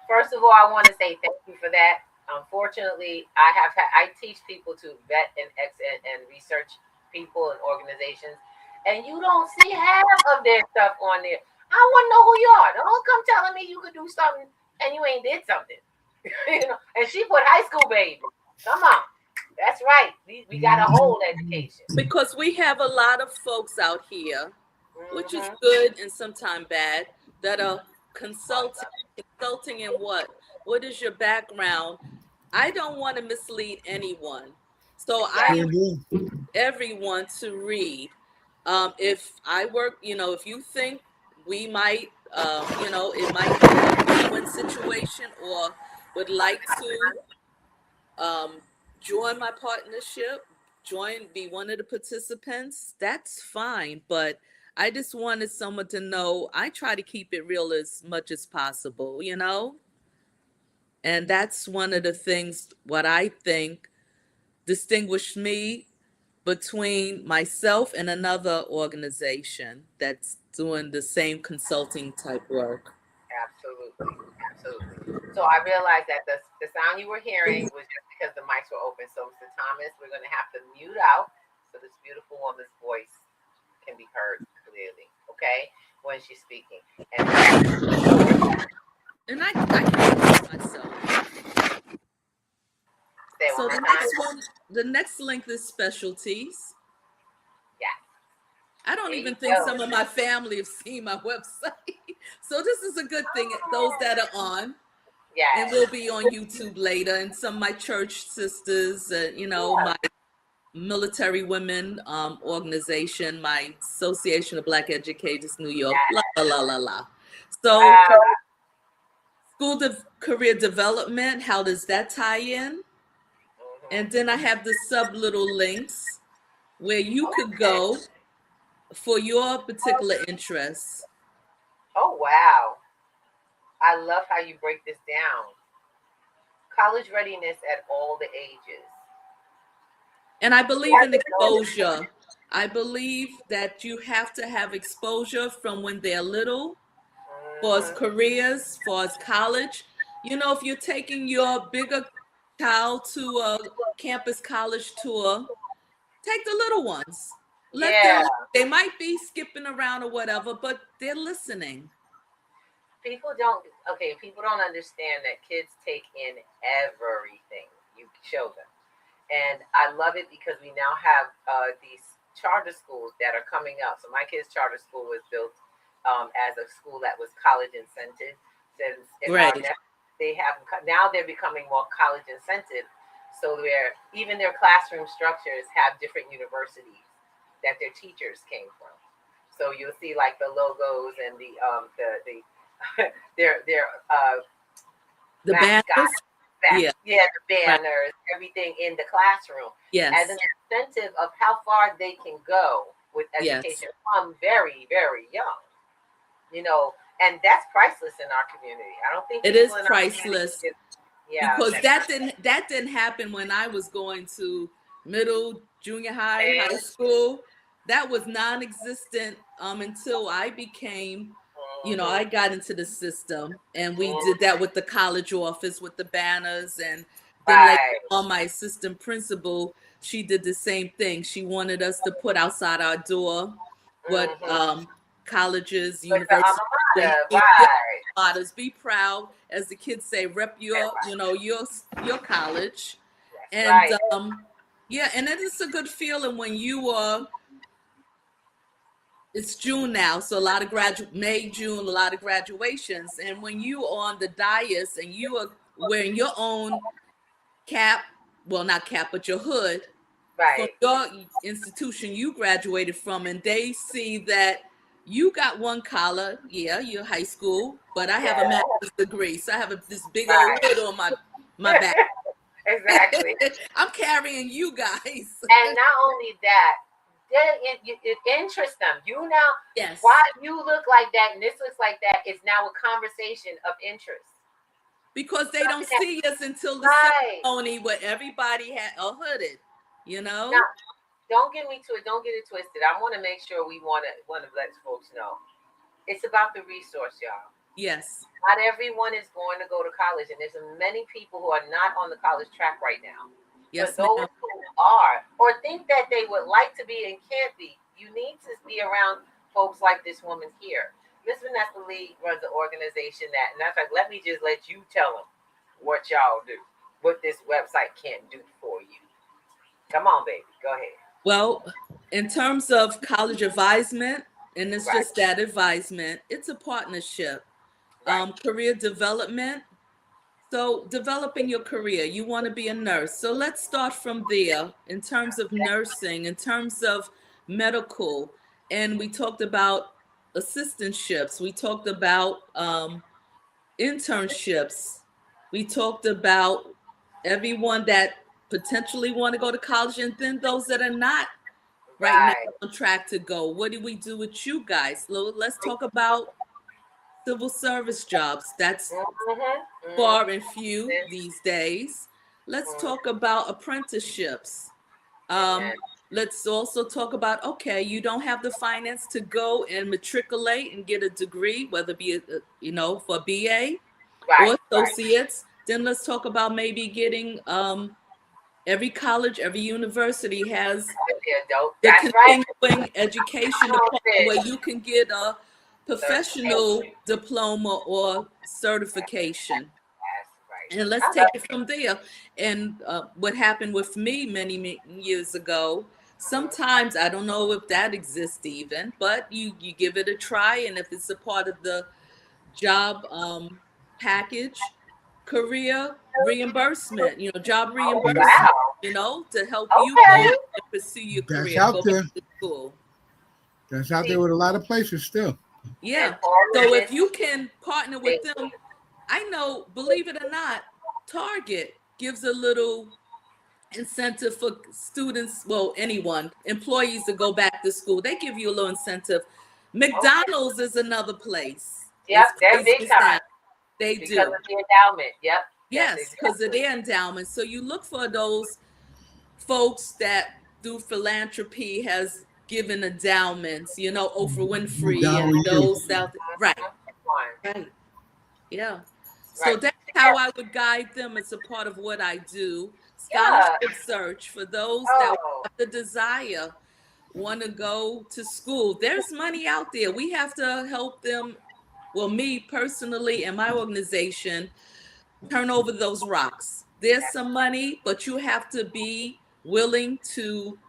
First of all, I want to say thank you for that. Unfortunately, I teach people to vet and research people and organizations, and you don't see half of their stuff on there. I want to know who you are. Don't come telling me you could do something and you ain't did something. You know. And she put high school baby. Come on, that's right. We got a whole education. Because we have a lot of folks out here, which is Mm-hmm. good and sometimes bad, that are consulting in what? What is your background? I don't want to mislead anyone. So I Sure Exactly. do. everyone to read. If I work, if you think we might, it might be a win-win situation or would like to join my partnership, be one of the participants, that's fine. But I just wanted someone to know I try to keep it real as much as possible. And that's one of the things what I think distinguished me between myself and another organization that's doing the same consulting type work. Absolutely. Absolutely. So I realized that the sound you were hearing was just because the mics were open. So Mr. Thomas, we're going to have to mute out so this beautiful woman's voice can be heard clearly, okay, when she's speaking. And I can myself. Say So one more time. the next link is specialties. Yeah. I don't There even you think go. some of my family have seen my website. So this is a good thing. Those that are on, and Yes. will be on YouTube later. And some of my church sisters, my military women organization, my Association of Black Educators, New York, la Yes. la la la. So Wow. career development, how does that tie in? Mm-hmm. And then I have the sub little links where you could Okay. go for your particular interests. Oh, wow. I love how you break this down. College readiness at all the ages. And I believe in exposure. I believe that you have to have exposure from when they're little, for as Mm-hmm. careers, for as college. If you're taking your bigger child to a campus college tour, take the little ones. Yeah. They might be skipping around or whatever, but they're listening. People don't understand that kids take in everything you show them. And I love it because we now have these charter schools that are coming up. So my kids' charter school was built as a school that was college incentive. Since Right. Now they're becoming more college incentive. So even their classroom structures have different universities that their teachers came from. So you'll see like the logos and the their The banners. the banners, Right. everything in the classroom Yes. as an incentive of how far they can go with education from very, very young. And that's priceless in our community. I don't think it is priceless. Because that didn't happen when I was going to middle, junior high, high school. That was non-existent until I became, I got into the system, and we did that with the college office with the banners, and then later on, my assistant principal, she did the same thing. She wanted us to put outside our door what colleges, universities, mottos, be proud, as the kids say, rep your college. And and it is a good feeling when you are, it's June now, so a lot of May, June, a lot of graduations. And when you are on the dais and you are wearing your own cap, well, not cap, but your hood from your institution you graduated from, and they see that you got one collar, you're high school, but I have a master's degree, so I have this big old hood on my back. Exactly. I'm carrying you guys. And not only that, it interests them. You now, Yes. why you look like that and this looks like that is now a conversation of interest. Because they don't see us until the ceremony where everybody had a hooded, you know. Now, don't get it twisted. I want to make sure we want to let folks know. It's about the resource, y'all. Yes. Not everyone is going to go to college, and there's many people who are not on the college track right now. Yes, but those who are, or think that they would like to be and can't be, you need to be around folks like this woman here. Miss Vanessa Lee runs an organization that, and that's like, let me just let you tell them what y'all do, what this website can't do for you. Come on, baby, go ahead. Well, in terms of college advisement, and it's just that advisement, it's a partnership. Career development. So developing your career, you want to be a nurse. So let's start from there in terms of nursing, in terms of medical. And we talked about assistantships. We talked about internships. We talked about everyone that potentially want to go to college, and then those that are not right now on track to go. What do we do with you guys? Let's talk about civil service jobs. That's far and few these days. Let's talk about apprenticeships. Let's also talk about, okay, you don't have the finance to go and matriculate and get a degree, whether it be, for BA or associates. Then let's talk about maybe getting, every college, every university has the continuing education department where you can get a professional diploma or certification. And let's take it from there. And what happened with me many years ago, sometimes, I don't know if that exists even, but you give it a try. And if it's a part of the job package, career reimbursement, job reimbursement, to help you go and pursue your career. That's out there. That's out there with a lot of places still. Yeah. So if you can partner with them, I know, believe it or not, Target gives a little incentive for students, well, anyone, employees to go back to school. They give you a little incentive. McDonald's is another place. Yep, they're big time. They because do. Because of the endowment, yep. Yes, because of their endowment. So you look for those folks that do philanthropy, has given endowments, Oprah Winfrey and those out there. Right. Yeah. So that's how I would guide them. It's a part of what I do. Scholarship search for those that have the desire, want to go to school. There's money out there. We have to help them. Well, me personally and my organization, turn over those rocks. There's some money, but you have to be willing to,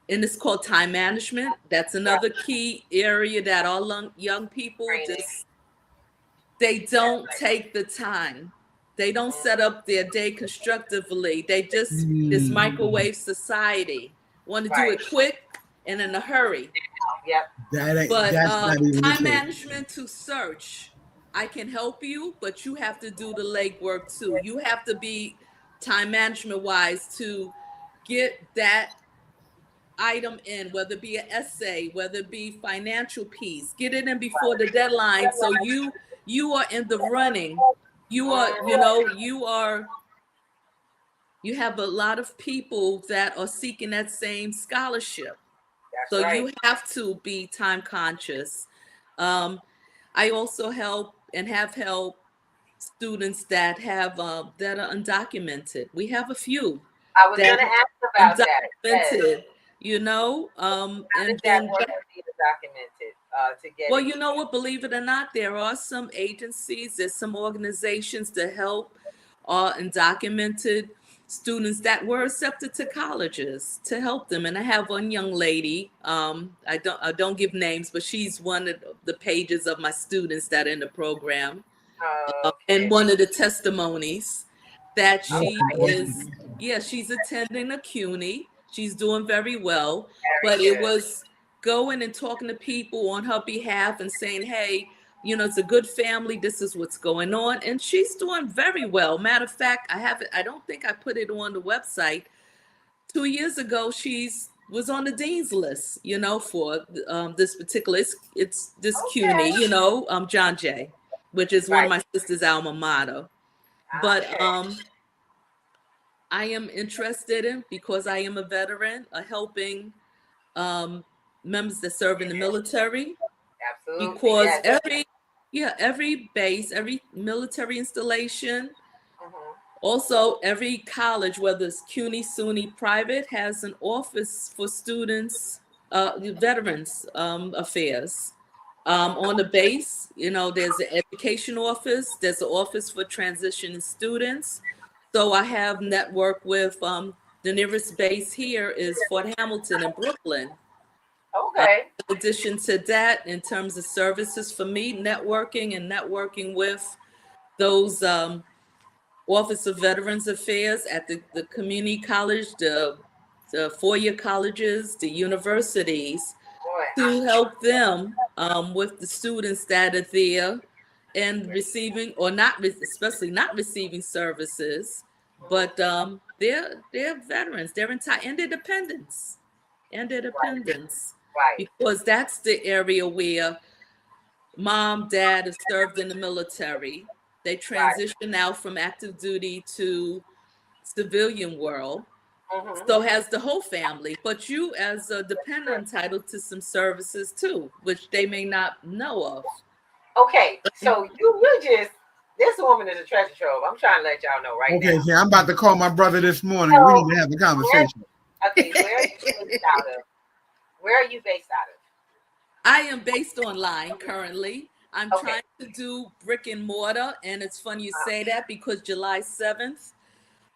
and it's called time management. That's another key area that all young people they don't take the time. They don't set up their day constructively. They just, this microwave society, want to do it quick and in a hurry. Yep. But time management to search, I can help you, but you have to do the legwork too. You have to be time management wise to get that item in, whether it be an essay, whether it be financial piece, get it in before the deadline. So you are in the running. You are, you have a lot of people that are seeking that same scholarship. So you have to be time conscious. I also help and have helped students that have that are undocumented. We have a few. I was going to ask about that. And then documented to get. Well, you know what? Believe it or not, there are some agencies, there's some organizations to help undocumented students that were accepted to colleges to help them. And I have one young lady, I don't give names, but she's one of the pages of my students that are in the program. And one of the testimonies that she is, she's attending a CUNY. She's doing very well, but it was going and talking to people on her behalf and saying, hey, it's a good family. This is what's going on. And she's doing very well. Matter of fact, I don't think I put it on the website. 2 years ago, she's was on the dean's list, for this particular, it's this CUNY, John Jay, which is one of my sister's alma mater. But I am interested in, because I am a veteran, helping members that serve in the military. Absolutely. Because every base, every military installation, also every college, whether it's CUNY, SUNY, private, has an office for students, veterans affairs. On the base, there's an education office, there's an office for transitioning students. So I have networked with the nearest base here is Fort Hamilton in Brooklyn. Okay. In addition to that, in terms of services for me, networking with those Office of Veterans Affairs at the community college, the four-year colleges, the universities, to help them with the students that are there and receiving, or not, especially not receiving services, but they're veterans, they're entitled, and their dependents, Right. because that's the area where mom, dad have served in the military. They transition out from active duty to civilian world. So has the whole family, but you as a dependent entitled to some services too, which they may not know of. Okay, so this woman is a treasure trove. I'm trying to let y'all know now. Okay, yeah, I'm about to call my brother this morning. We need to have a conversation. Okay, where are you based out of? Where are you based out of? I am based online currently. I'm trying to do brick and mortar, and it's funny you say that, because July 7th,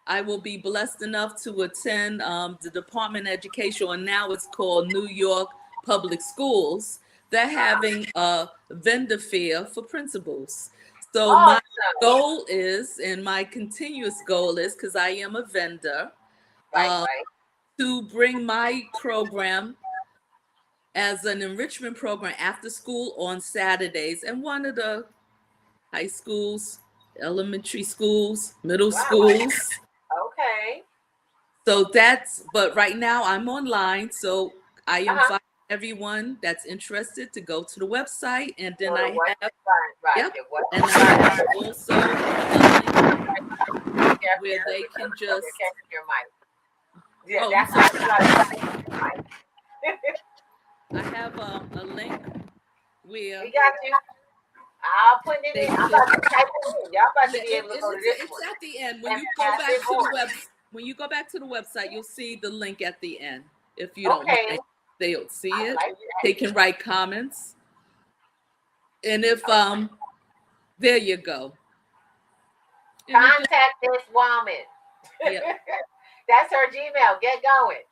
I will be blessed enough to attend the Department of Education, or now it's called New York Public Schools. They're having a vendor fair for principals. So my goal is, and my continuous goal is, because I am a vendor, to bring my program as an enrichment program after school on Saturdays, and one of the high schools, elementary schools, middle schools. Okay. So but right now I'm online, so I invite everyone that's interested to go to the website, and then I have also where they can just. Yeah, that's I have a link where we got you. I'll put it in. I'm about to type it in. Y'all about to be able to go to this it's one. at the end. When you go back to the website, you'll see the link at the end. If you don't mind, they'll see it. They can write comments. And if there you go. Contact this woman. Yeah. That's her Gmail. Get going.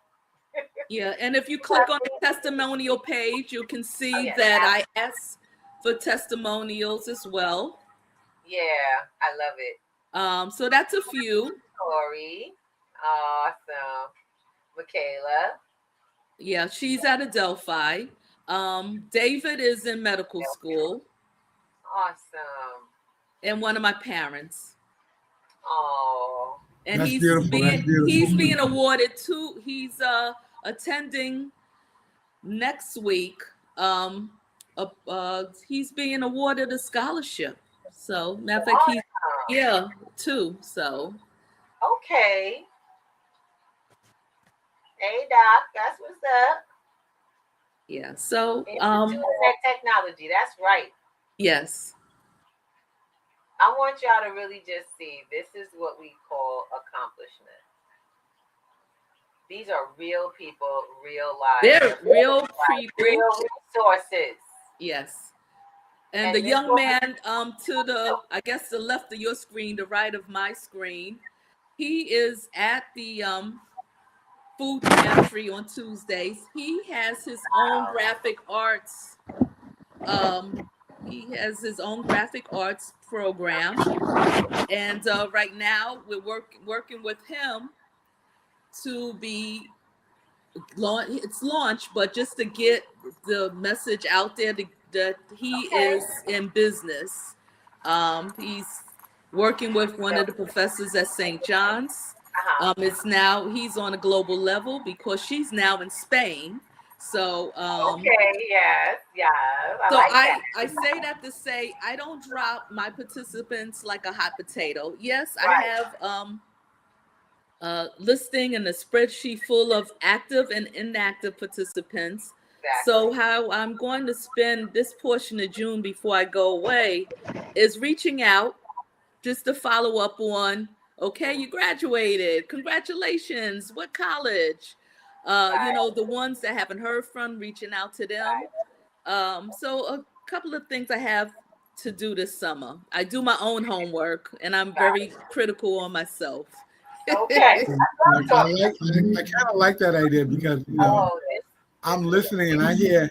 Yeah, and if you click on the testimonial page, you can see that I asked for testimonials as well. Yeah, I love it. So that's a few. Corey, awesome. Michaela. Yeah, she's at Adelphi. David is in medical school. Awesome. And one of my parents. Oh. And he's being awarded too. He's attending next week. He's being awarded a scholarship. So matter of fact, too. So okay. Hey Doc, that's what's up. Yeah. So technology, that's right. Yes. I want y'all to really just see, this is what we call accomplishment. These are real people, real lives. They're real people. Real resources. Yes. And the young man to the, I guess the left of your screen, the right of my screen, he is at the food pantry on Tuesdays. He has his own graphic arts. He has his own graphic arts program, and right now we're working with him to be launched, but just to get the message out there, to that he is in business. He's working with one of the professors at St. John's. It's now he's on a global level because she's now in Spain. So yes. I say that to say I don't drop my participants like a hot potato. Yes, I have listing in a spreadsheet full of active and inactive participants. Exactly. So how I'm going to spend this portion of June before I go away is reaching out just to follow up on, okay, you graduated, congratulations, what college? The ones that haven't heard from, reaching out to them. So a couple of things I have to do this summer. I do my own homework, and I'm very critical on myself. Okay. I kind of like that idea because I'm listening and I hear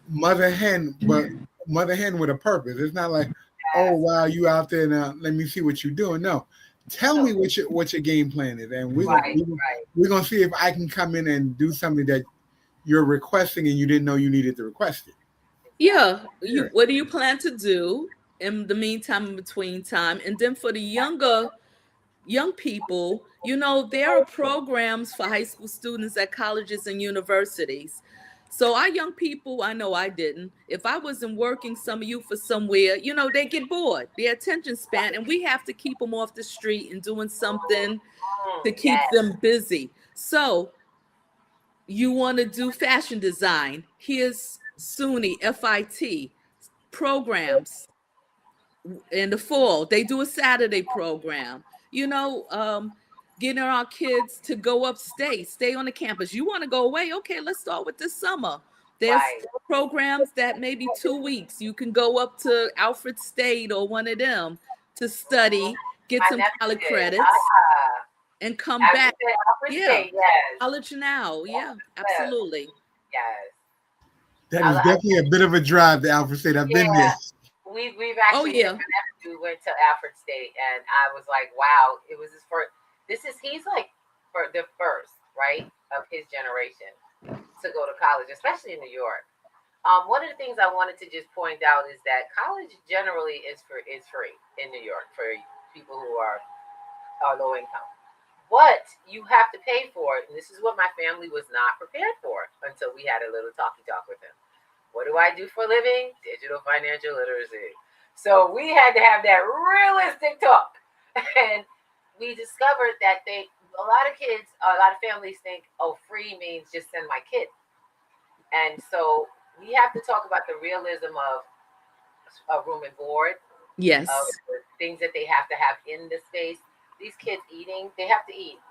mother hen, but mother hen with a purpose. It's not like, oh wow, you out there now, let me see what you're doing. No, tell me what your game plan is, and we're gonna see if I can come in and do something that you're requesting and you didn't know you needed to request it. Yeah. What do you plan to do in the meantime, in between time? And then for the young people, there are programs for high school students at colleges and universities. So our young people, I know I didn't. If I wasn't working some youth for somewhere, they get bored, their attention span, and we have to keep them off the street and doing something to keep them busy. So you want to do fashion design. Here's SUNY, FIT programs in the fall. They do a Saturday program. Getting our kids to go upstate, stay on the campus. You want to go away? Okay, let's start with this summer. There's programs that maybe 2 weeks. You can go up to Alfred State or one of them to study, get some college credits, and come back. College now. Yeah, absolutely. Yes. That is definitely a bit of a drive to Alfred State. I've been there. We've actually we went to Alfred State, and I was like, wow, it was his first. He's like for the first, right, of his generation to go to college, especially in New York. One of the things I wanted to just point out is that college generally is free in New York for people who are low income. But you have to pay for it, and this is what my family was not prepared for until we had a little talk with him. What do I do for a living? Digital financial literacy. So we had to have that realistic talk. And we discovered that a lot of families think, oh, free means just send my kid. And so we have to talk about the realism of a room and board. Yes. Of the things that they have to have in the space. These kids eating, they have to eat.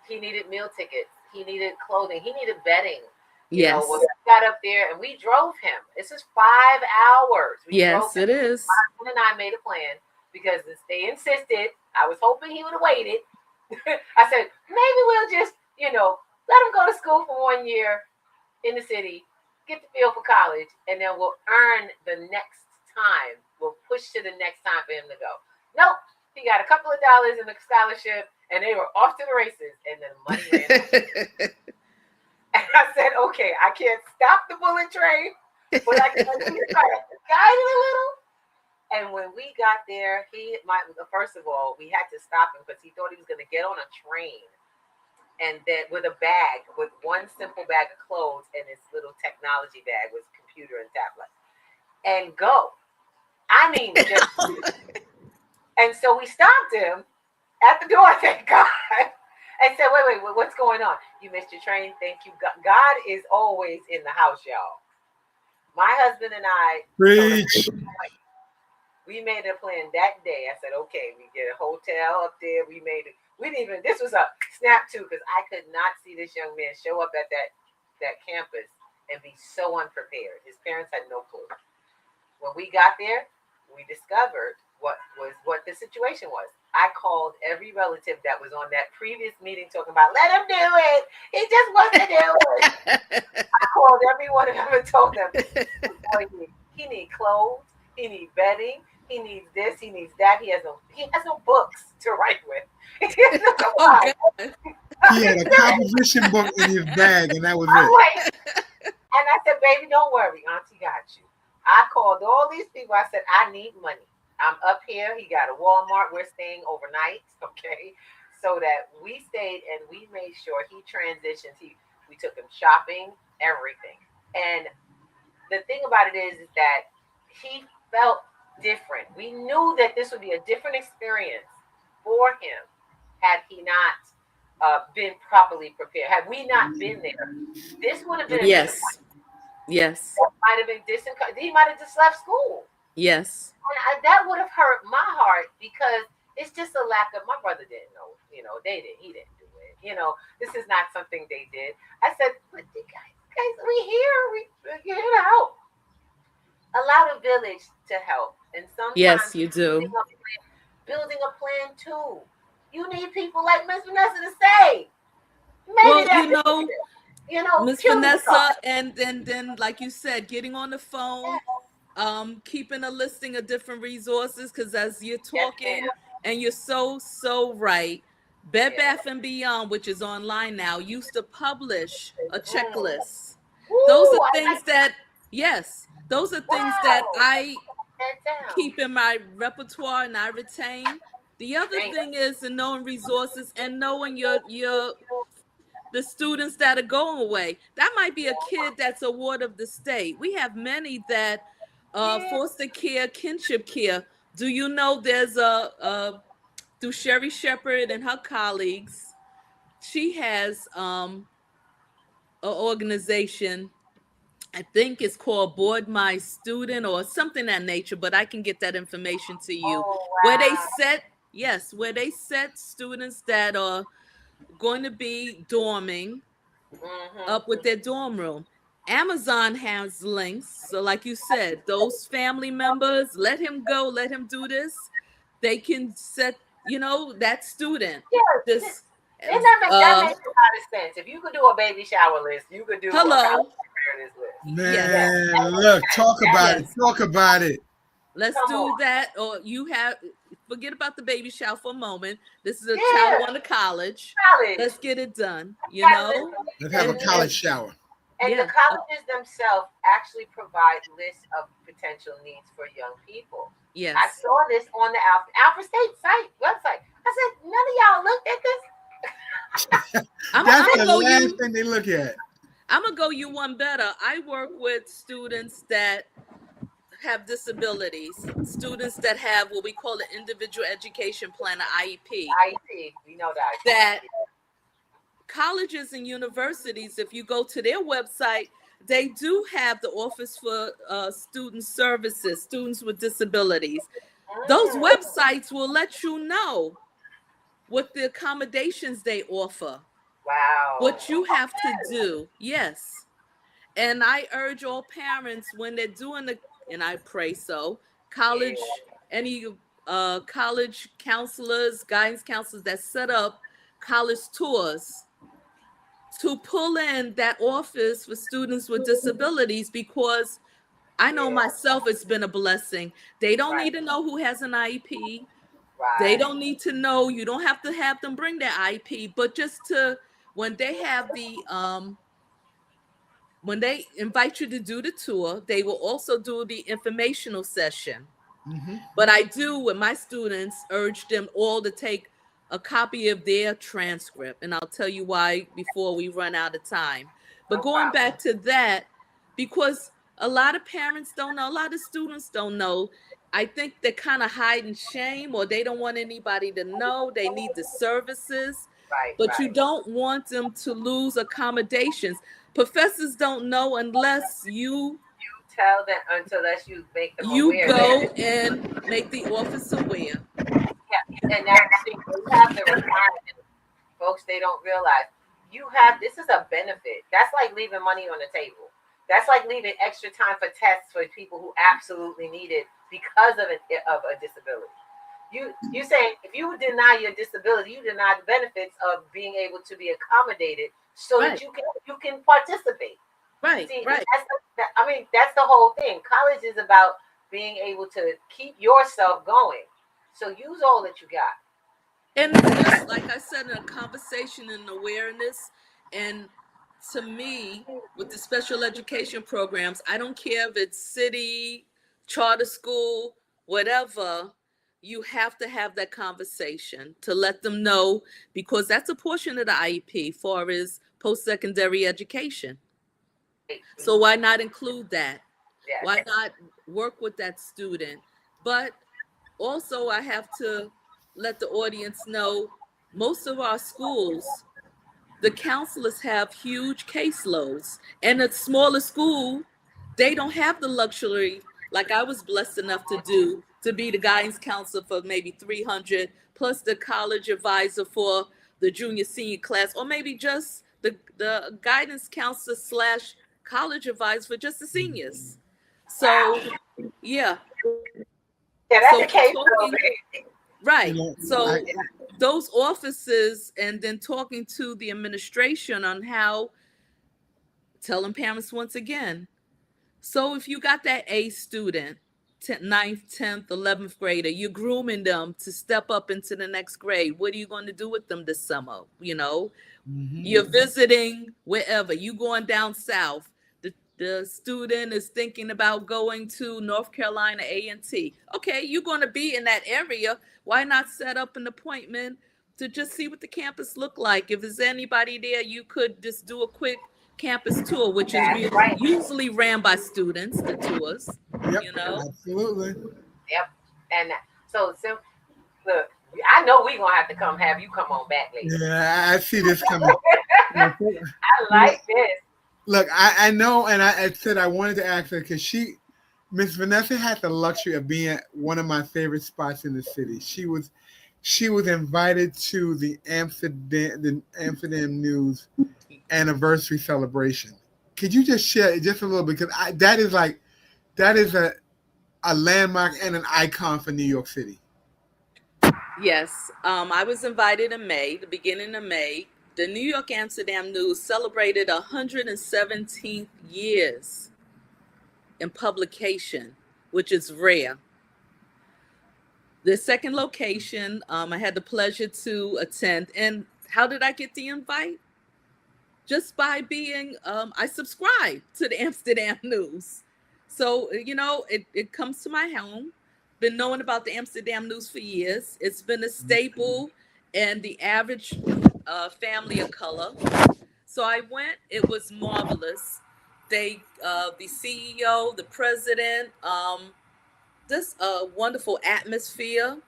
He needed meal tickets. He needed clothing. He needed bedding. We got up there and we drove him. This is 5 hours. It is. My husband and I made a plan because they insisted. I was hoping he would have waited. I said, maybe we'll just, let him go to school for 1 year in the city, get the feel for college, and then we'll earn the next time. We'll push to the next time for him to go. Nope. He got a couple of dollars in a scholarship, and they were off to the races, and then money ran out. And I said, okay, I can't stop the bullet train, but I can guide it a little. And when we got there, first of all, we had to stop him because he thought he was going to get on a train, and then with a bag, with one simple bag of clothes and his little technology bag with computer and tablet, and go. I mean, just. And so we stopped him at the door, thank God, and said, wait, what's going on? You missed your train? Thank you. God is always in the house, y'all. My husband and I, we made a plan that day. I said, okay, we get a hotel up there. This was a snap too, because I could not see this young man show up at that campus and be so unprepared. His parents had no clue. When we got there, we discovered what the situation was. I called every relative that was on that previous meeting talking about, let him do it. He just wants to do it. I called every one of them and told them, he needs clothes, he needs bedding, he needs this, he needs that. He has no books to write with. He had a composition book in his bag, and that was it. And I said, baby, don't worry. Auntie got you. I called all these people. I said, I need money. I'm up here. He got a Walmart. We're staying overnight. Okay. So that we stayed and we made sure he transitions. We took him shopping, everything. And the thing about it is that he felt different. We knew that this would be a different experience for him had he not been properly prepared. Had we not been there, this would have been a Yes. Yes. might have been he might have just left school. Yes. And that would have hurt my heart because it's just a lack of. My brother didn't know. He didn't do it. This is not something they did. I said, but guys, we here. We're here to help. Allow the village to help. And sometimes Yes, you do. Building a plan too. You need people like Miss Vanessa to say. Maybe Miss Vanessa, and then like you said, getting on the phone, keeping a listing of different resources, because as you're talking, and you're so right. Bed Bath and Beyond, which is online now, used to publish a checklist. Those are things that I keep in my repertoire and I retain. The other thing is knowing resources and knowing the students that are going away. That might be a kid that's a ward of the state. We have many that foster care, kinship care. Do you know there's through Sherry Shepherd and her colleagues, she has an organization, I think it's called Board My Student or something that nature, but I can get that information to you. Where they set students that are going to be dorming up with their dorm room. Amazon has links. So like you said, those family members, let him go, let him do this. They can set, that student. That makes a lot of sense. If you could do a baby shower list, you could do a college preparedness list. Man, look, talk about it. Let's do that. Or forget about the baby shower for a moment. This is a child going to college. Let's get it done. Let's have a college shower. And the colleges themselves actually provide lists of potential needs for young people. Yes. I saw this on the Alfred State website. I said, none of y'all looked at this. That's the last thing they look at. I'm going to go you one better. I work with students that have disabilities, students that have what we call an individual education plan, an IEP. We know that. That colleges and universities, if you go to their website, they do have the Office for Student Services, students with disabilities. Those websites will let you know what the accommodations they offer. Wow. What you have to do. Yes. And I urge all parents when they're doing and I pray so, any college counselors, guidance counselors that set up college tours, to pull in that office for students with disabilities, because I know myself it's been a blessing. They don't need to know who has an IEP. They don't need to know, you don't have to have them bring their IEP, but just when they have when they invite you to do the tour, they will also do the informational session. Mm-hmm. But I do, with my students, urge them all to take a copy of their transcript. And I'll tell you why before we run out of time. But going back to that, because a lot of parents don't know, a lot of students don't know. I think they're kind of hiding shame, or they don't want anybody to know. They need the services. But you don't want them to lose accommodations. Professors don't know unless you tell them, unless you make them aware. You go and make the office aware. And that's you have the requirement, folks. They don't realize this is a benefit. That's like leaving money on the table. That's like leaving extra time for tests for people who absolutely need it because of a disability. You saying if you deny your disability, you deny the benefits of being able to be accommodated so that you can participate. See, that's the whole thing. College is about being able to keep yourself going. So use all that you got. And just like I said, in a conversation and awareness, and to me, with the special education programs, I don't care if it's city, charter school, whatever, you have to have that conversation to let them know, because that's a portion of the IEP for is post-secondary education. So why not include that? Yes. Why not work with that student? But also, I have to let the audience know most of our schools, the counselors have huge caseloads. And a smaller school, they don't have the luxury, like I was blessed enough to do, to be the guidance counselor for maybe 300, plus the college advisor for the junior senior class, or maybe just the guidance counselor slash college advisor for just the seniors. So, yeah. Yeah, that's So the case. right. You know, So those offices, and then talking to the administration on how, telling parents once again. So if you got that A student, 9th, 10th, 11th grader, you're grooming them to step up into the next grade. What are you going to do with them this summer? You're visiting wherever. You going down south. The student is thinking about going to North Carolina A&T. Okay, you're going to be in that area. Why not set up an appointment to just see what the campus look like? If there's anybody there, you could just do a quick campus tour, which is usually ran by students, the tours. Yep, absolutely. Yep. And so look, I know we're going to have to have you come on back later. Yeah, I see this coming. I like this. Look, I know, and I said I wanted to ask her because Miss Vanessa had the luxury of being one of my favorite spots in the city. She was invited to the Amsterdam News anniversary celebration. Could you just share just a little, because that is a landmark and an icon for New York City. Yes, I was invited in May, the beginning of May. The New York Amsterdam News celebrated 117 years in publication, which is rare. The second location, I had the pleasure to attend. And how did I get the invite? Just by being, I subscribe to the Amsterdam News. So, it comes to my home. Been knowing about the Amsterdam News for years. It's been a staple in the average family of color. So I went. It was marvelous. The CEO, the president, this wonderful atmosphere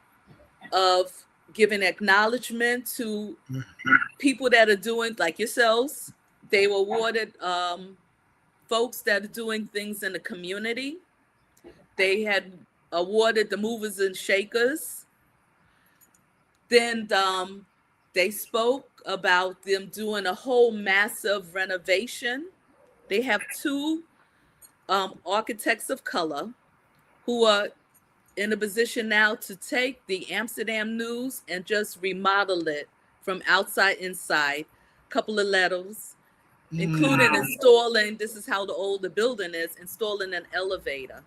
of giving acknowledgement to people that are doing, like yourselves. They were awarded folks that are doing things in the community. They had awarded the movers and shakers. Then they spoke about them doing a whole massive renovation. They have two architects of color who are in a position now to take the Amsterdam News and just remodel it from outside inside. A couple of letters, including installing, this is how the building is, installing an elevator.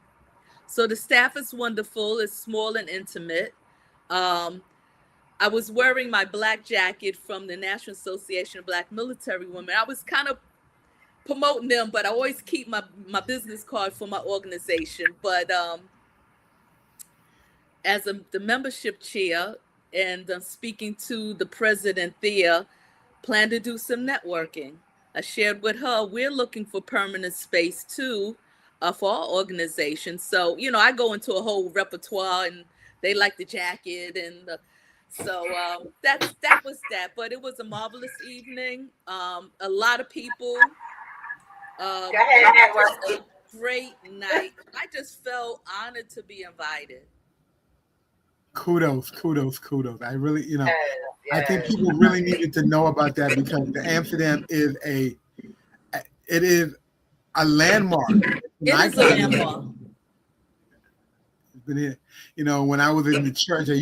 So the staff is wonderful. It's small and intimate. I was wearing my black jacket from the National Association of Black Military Women. I was kind of promoting them, but I always keep my business card for my organization. But as the membership chair and speaking to the president there, plan to do some networking. I shared with her, we're looking for permanent space too for our organization. So, I go into a whole repertoire, and they like the jacket. And so that was that. But it was a marvelous evening. A lot of people. It was just a great night. I just felt honored to be invited. Kudos. I really, I think people really needed to know about that, because the Amsterdam is a landmark. It is a landmark. When I was in the church, I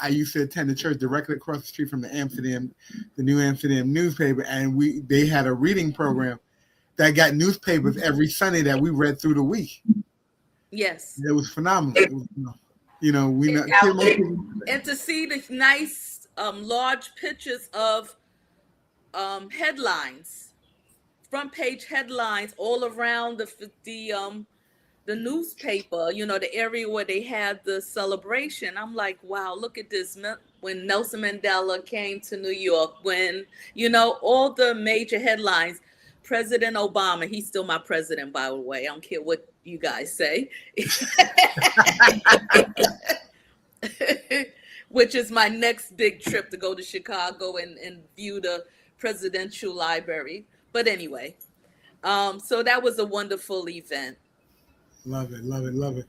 used to attend the church directly across the street from the New Amsterdam newspaper, and they had a reading program that got newspapers every Sunday that we read through the week. Yes, it was phenomenal. And to see the nice large pictures of headlines front page headlines all around the newspaper, the area where they had the celebration. I'm like, wow, look at this. When Nelson Mandela came to New York, when, all the major headlines. President Obama, he's still my president, by the way. I don't care what you guys say. Which is my next big trip, to go to Chicago and view the presidential library. But anyway, so that was a wonderful event. Love it, love it, love it.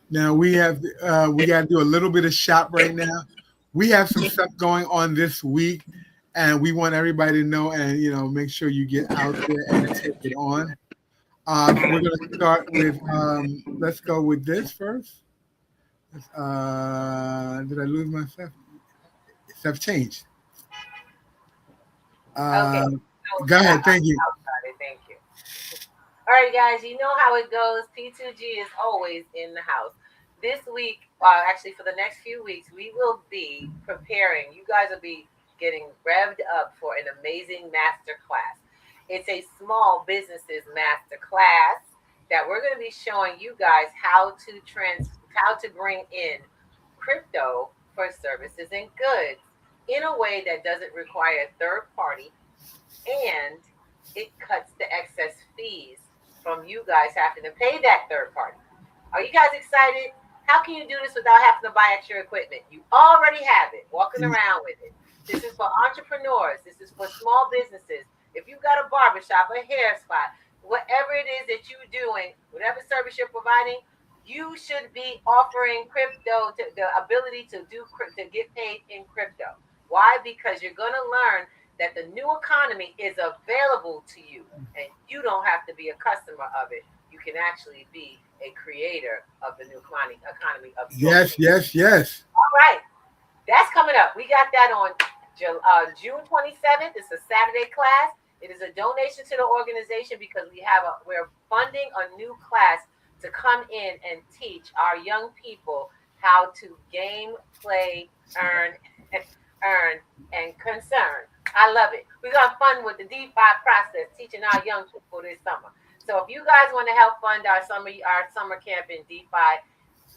Now we got to do a little bit of shop right now. We have some stuff going on this week, and we want everybody to know, and make sure you get out there and take it on. We're going to start with let's go with this first. Did I lose my stuff? Stuff changed. Okay. Go ahead. Thank you. Thank you. All right, guys, you know how it goes. P2G is always in the house. This week, actually for the next few weeks, we will be preparing. You guys will be getting revved up for an amazing master class. It's a small businesses master class that we're going to be showing you guys how to bring in crypto for services and goods in a way that doesn't require a third party, and it cuts the excess fees from you guys having to pay that third party. Are you guys excited? How can you do this without having to buy extra equipment? You already have it, walking around with it. This is for entrepreneurs. This is for small businesses. If you've got a barbershop, a hair spot, whatever it is that you're doing, whatever service you're providing, you should be offering crypto, the ability to get paid in crypto. Why? Because you're going to learn that the new economy is available to you, and you don't have to be a customer of it. You can actually be a creator of the new economy of Yes. All right, that's coming up. We got that on June 27th. It's a Saturday class. It is a donation to the organization because we're funding a new class to come in and teach our young people how to game, play, earn, and concern. I love it. We're going to fund with the D.F.L process, teaching our young people this summer. So if you guys want to help fund our summer camp in D.F.L,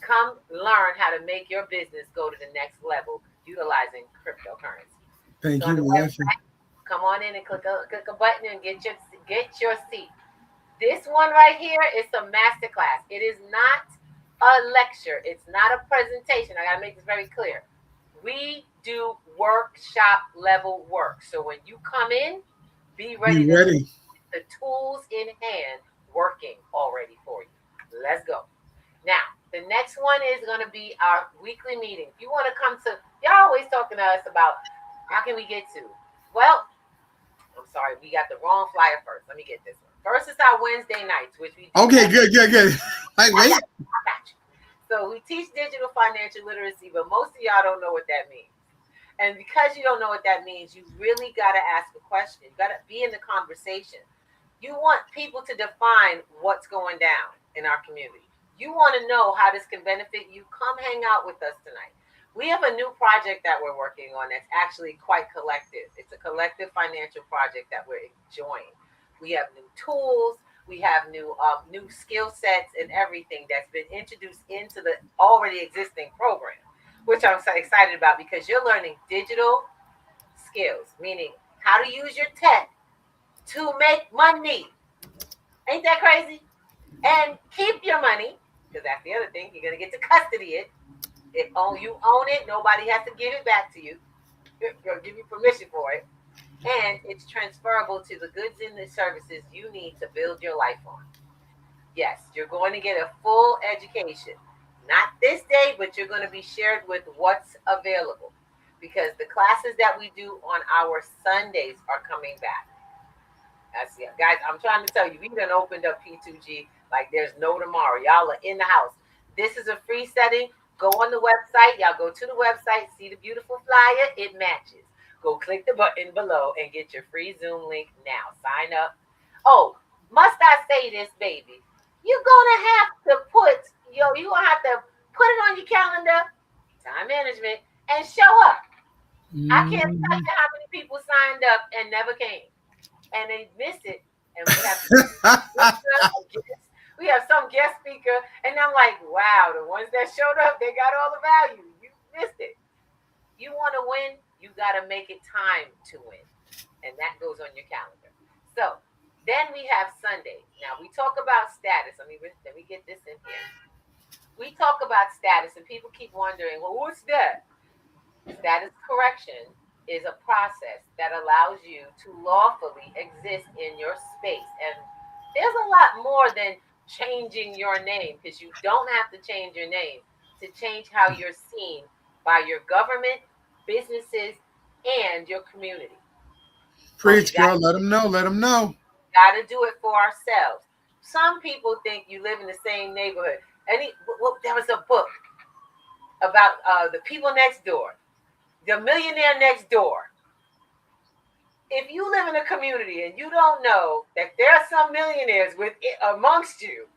come learn how to make your business go to the next level utilizing cryptocurrency. Thank so you. Website, come on in and click a button and get your seat. This one right here is a masterclass. It is not a lecture. It's not a presentation. I got to make this very clear. We do workshop level work. So when you come in, be ready. The tools in hand working already for you. Let's go. Now, the next one is going to be our weekly meeting. If you want to come to, y'all always talking to us about how can we get to? Well, I'm sorry, we got the wrong flyer first. Let me get this one. First is our Wednesday nights, which we do. Okay, good. Like, wait. I got you. So we teach digital financial literacy, but most of y'all don't know what that means. And because you don't know what that means, you really got to ask a question. You got to be in the conversation. You want people to define what's going down in our community. You want to know how this can benefit you. Come hang out with us tonight. We have a new project that we're working on that's actually quite collective. It's a collective financial project that we're enjoying. We have new tools. We have new skill sets and everything that's been introduced into the already existing program, which I'm so excited about because you're learning digital skills, meaning how to use your tech to make money. Ain't that crazy? And keep your money, because that's the other thing. You're going to get to custody it. If you own it, nobody has to give it back to you. They'll give you permission for it. And it's transferable to the goods and the services you need to build your life on. Yes, you're going to get a full education. Not this day, but you're going to be shared with what's available. Because the classes that we do on our Sundays are coming back. Guys, I'm trying to tell you, we done opened up P2G like there's no tomorrow. Y'all are in the house. This is a free setting. Go on the website. Y'all go to the website, see the beautiful flyer. It matches. Go click the button below and get your free Zoom link now. Sign up. Oh, must I say this, baby? You're going to have to put it on your calendar, time management, and show up. I can't tell you how many people signed up and never came. And they missed it. and we have we have some guest speaker, and I'm like, wow, the ones that showed up, they got all the value. You missed it. You want to win, you got to make it time to win, and that goes on your calendar. So then we have Sunday. Now we talk about status. Let me get this in here. We talk about status, and people keep wondering, well, what's that? Status correction is a process that allows you to lawfully exist in your space. And there's a lot more than changing your name, because you don't have to change your name to change how you're seen by your government, businesses, and your community. Preach, girl. Let them know. Let them know. Got to do it for ourselves. Some people think you live in the same neighborhood. There was a book about the people next door, the millionaire next door. If you live in a community and you don't know that there are some millionaires amongst you,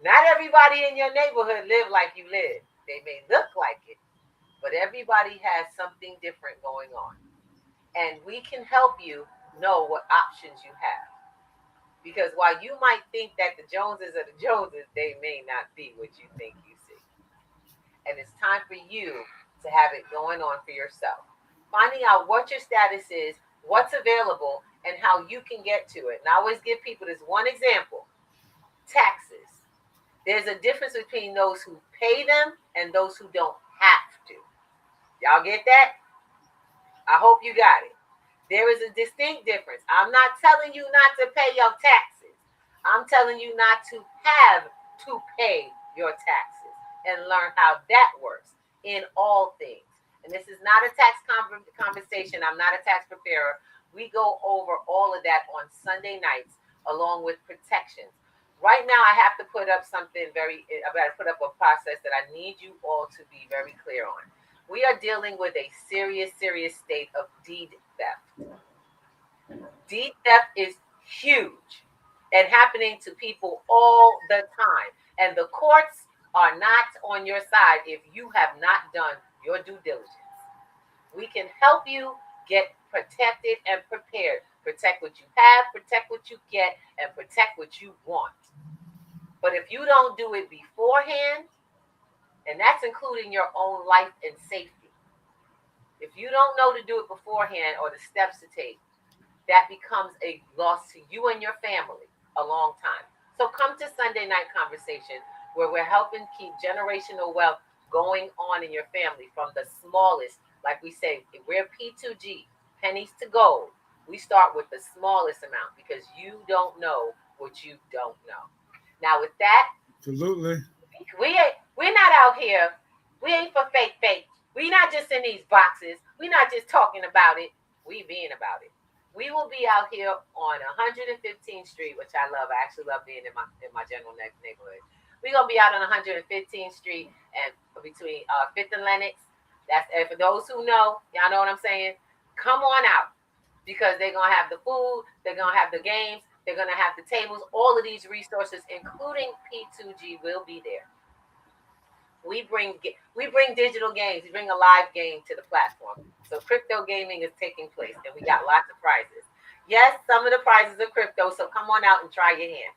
not everybody in your neighborhood live like you live. They may look like it, but everybody has something different going on. And we can help you know what options you have. Because while you might think that the Joneses are the Joneses, they may not be what you think you see. And it's time for you to have it going on for yourself. Finding out what your status is, what's available, and how you can get to it. And I always give people this one example. Taxes. There's a difference between those who pay them and those who don't have to. Y'all get that? I hope you got it. There is a distinct difference. I'm not telling you not to pay your taxes. I'm telling you not to have to pay your taxes and learn how that works in all things. And this is not a tax conversation. I'm not a tax preparer. We go over all of that on Sunday nights along with protections. Right now, I have to put up something I've got to put up a process that I need you all to be very clear on. We are dealing with a serious state of deed theft. Deed theft is huge and happening to people all the time. And the courts are not on your side if you have not done your due diligence. We can help you get protected and prepared. Protect what you have, protect what you get, and protect what you want. But if you don't do it beforehand, and that's including your own life and safety, if you don't know to do it beforehand or the steps to take, that becomes a loss to you and your family a long time. So come to Sunday Night Conversation, where we're helping keep generational wealth going on in your family from the smallest. Like we say, we're P2G, pennies to gold. We start with the smallest amount because you don't know what you don't know. Now with that, absolutely, we're not out here. We ain't for fake. We're not just in these boxes. We're not just talking about it. We being about it. We will be out here on 115th Street, which I love. I actually love being in my general neighborhood. We're gonna be out on 115th Street and between 5th and Lenox. That's for those who know. Y'all know what I'm saying. Come on out because they're gonna have the food. They're gonna have the games. They're gonna have the tables. All of these resources, including P2G, will be there. We bring digital games. We bring a live game to the platform. So crypto gaming is taking place, and we got lots of prizes. Yes, some of the prizes are crypto, so come on out and try your hand.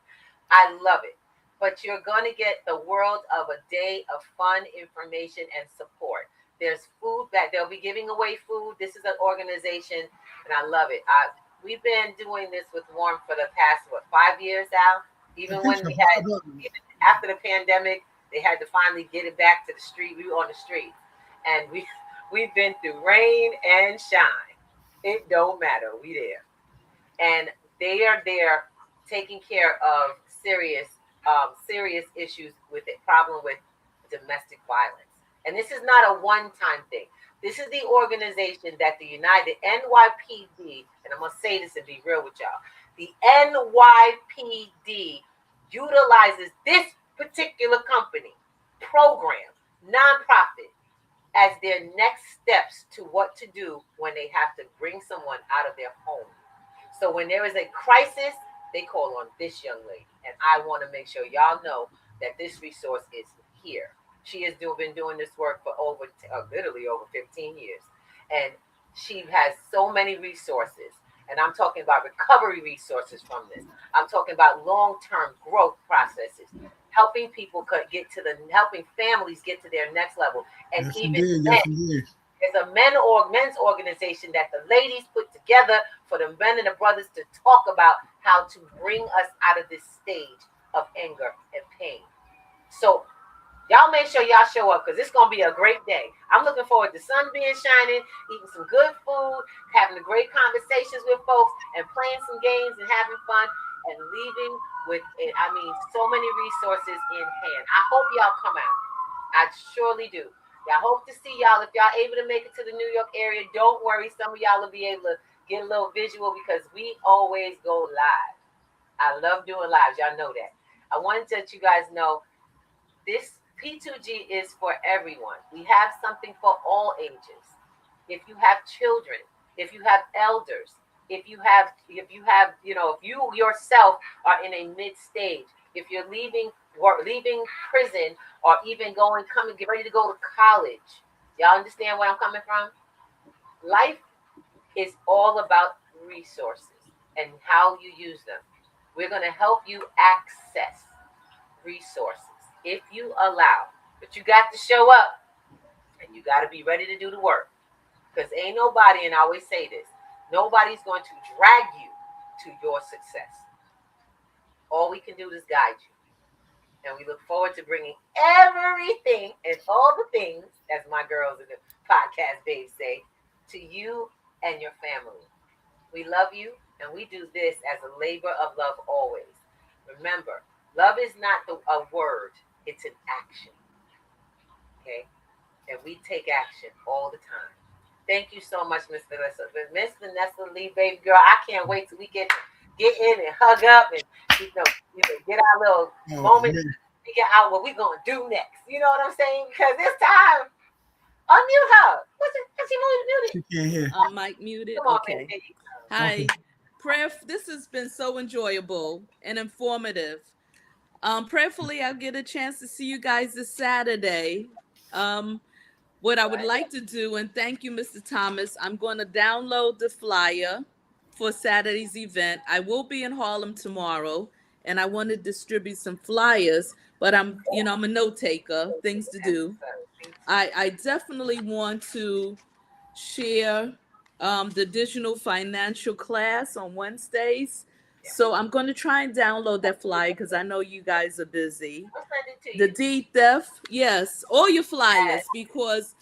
I love it. But you're going to get the world of a day of fun, information, and support. There's food that they'll be giving away food. This is an organization, and I love it. We've been doing this with Warm for the past, 5 years now? Even when we had, even after the pandemic, they had to finally get it back to the street. We were on the street, and we've been through rain and shine. It don't matter. We there, and they are there taking care of serious issues with the problem with domestic violence. And this is not a one-time thing. This is the organization that the United NYPD, and I'm gonna say this and be real with y'all. The NYPD utilizes this particular company, program, nonprofit, as their next steps to what to do when they have to bring someone out of their home. So when there is a crisis, they call on this young lady. And I want to make sure y'all know that this resource is here. She has been doing this work for literally over 15 years. And she has so many resources. And I'm talking about recovery resources from this. I'm talking about long-term growth processes, helping people helping families get to their next level. And Yes, even indeed. men, Yes, indeed. there's a men's organization that the ladies put together for the men and the brothers to talk about how to bring us out of this stage of anger and pain. So y'all make sure y'all show up because it's going to be a great day. I'm looking forward to sun being shining, eating some good food, having great conversations with folks, and playing some games and having fun and leaving with, so many resources in hand. I hope y'all come out. I surely do. I hope to see y'all. If y'all able to make it to the New York area, don't worry. Some of y'all will be able to get a little visual because we always go live. I love doing lives. Y'all know that. I wanted to let you guys know this P2G is for everyone. We have something for all ages. If you have children, if you have elders, if you yourself are in a mid stage, if you're leaving prison, or even get ready to go to college. Y'all understand where I'm coming from? Life is all about resources and how you use them. We're going to help you access resources if you allow. But you got to show up and you got to be ready to do the work. Because ain't nobody, and I always say this, nobody's going to drag you to your success. All we can do is guide you. And we look forward to bringing everything and all the things, as my girls in the podcast babes say, to you and your family. We love you, and we do this as a labor of love always. Remember, love is not a word, it's an action. Okay? And we take action all the time. Thank you so much, Miss Vanessa. Miss Vanessa Lee, baby girl, I can't wait till we get in and hug up and get our little moment, figure out what we're gonna do next. You know what I'm saying? Because this time, unmute her. Is she muted? She can't hear. I'm mic muted. Come on, Okay. man. Hi. Okay. Prayer. This has been so enjoyable and informative. Prayerfully, I'll get a chance to see you guys this Saturday. What I would like to do, and thank you, Mr. Thomas, I'm going to download the flyer for Saturday's event. I will be in Harlem tomorrow, and I want to distribute some flyers, but I'm a note taker, things to do. I definitely want to share the digital financial class on Wednesdays. So I'm going to try and download that flyer because I know you guys are busy. I'll send it to The you. D.F.L, yes, all your flyers, because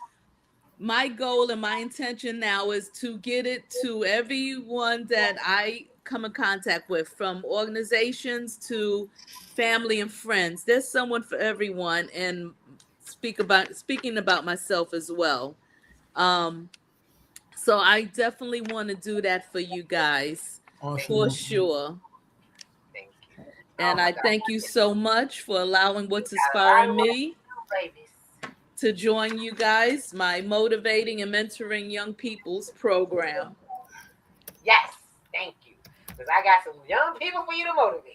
my goal and my intention now is to get it to everyone that I come in contact with, from organizations to family and friends. There's someone for everyone, and speaking about myself as well. So I definitely want to do that for you guys, for sure. Thank you. And I thank you so much for allowing what's Got a lot inspiring of work me to do, babies. to join you guys, my motivating and mentoring young people's program. Yes, thank you. Because I got some young people for you to motivate.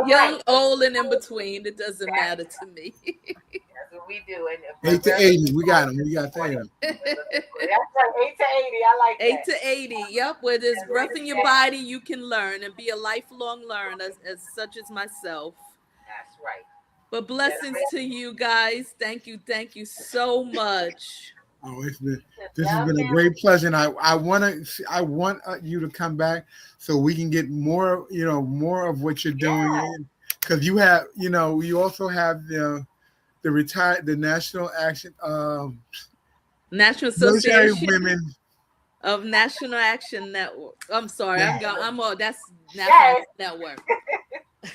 Young, old, and in between. It doesn't matter to me. That's what we do. 8 to 80. We got them. We got them. That's like 8 to 80. I like that. 8 to 80. Yep. Where there's breath in your body, you can learn and be a lifelong learner, as such as myself. That's right. But blessings to you guys. Thank you. Thank you so much. Oh, this has been a great pleasure, and I want you to come back so we can get more of what you're doing, because you have, you also have the National Action National Association Women of National Action Network. I'm sorry, I'm all that's National Network.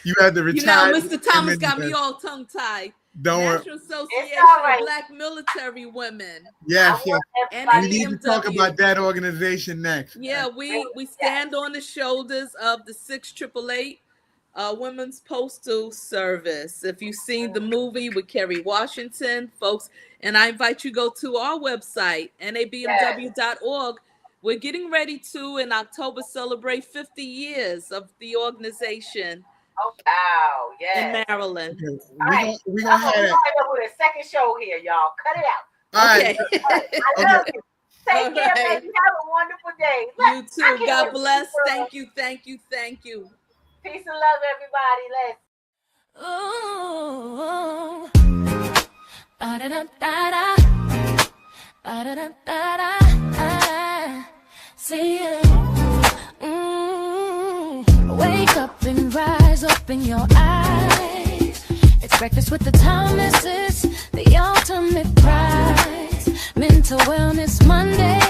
You have the retired. Mr. Thomas got me all tongue tied. National Association of Black Military Women. Yes. We need to talk NAMW. about that organization next. Yeah, we stand on the shoulders of the 688 Women's Postal Service. If you've seen the movie with Kerry Washington, folks, and I invite you to go to our website, nabmw.org. We're getting ready to, in October, celebrate 50 years of the organization. Oh, wow. Yeah. In Maryland. Okay. All right. We're going to have with a second show here, y'all. Cut it out. All right. Okay. I love you. Take All care, right. baby. Have a wonderful day. You too. God bless. Thank you. Thank you. Thank you. Peace and love, everybody. Let's. Ooh, ba-da-da-da-da, ba-da-da-da-da, see you. Wake up and rise, open your eyes. It's breakfast with the Thomases, the ultimate prize. Mental Wellness Monday.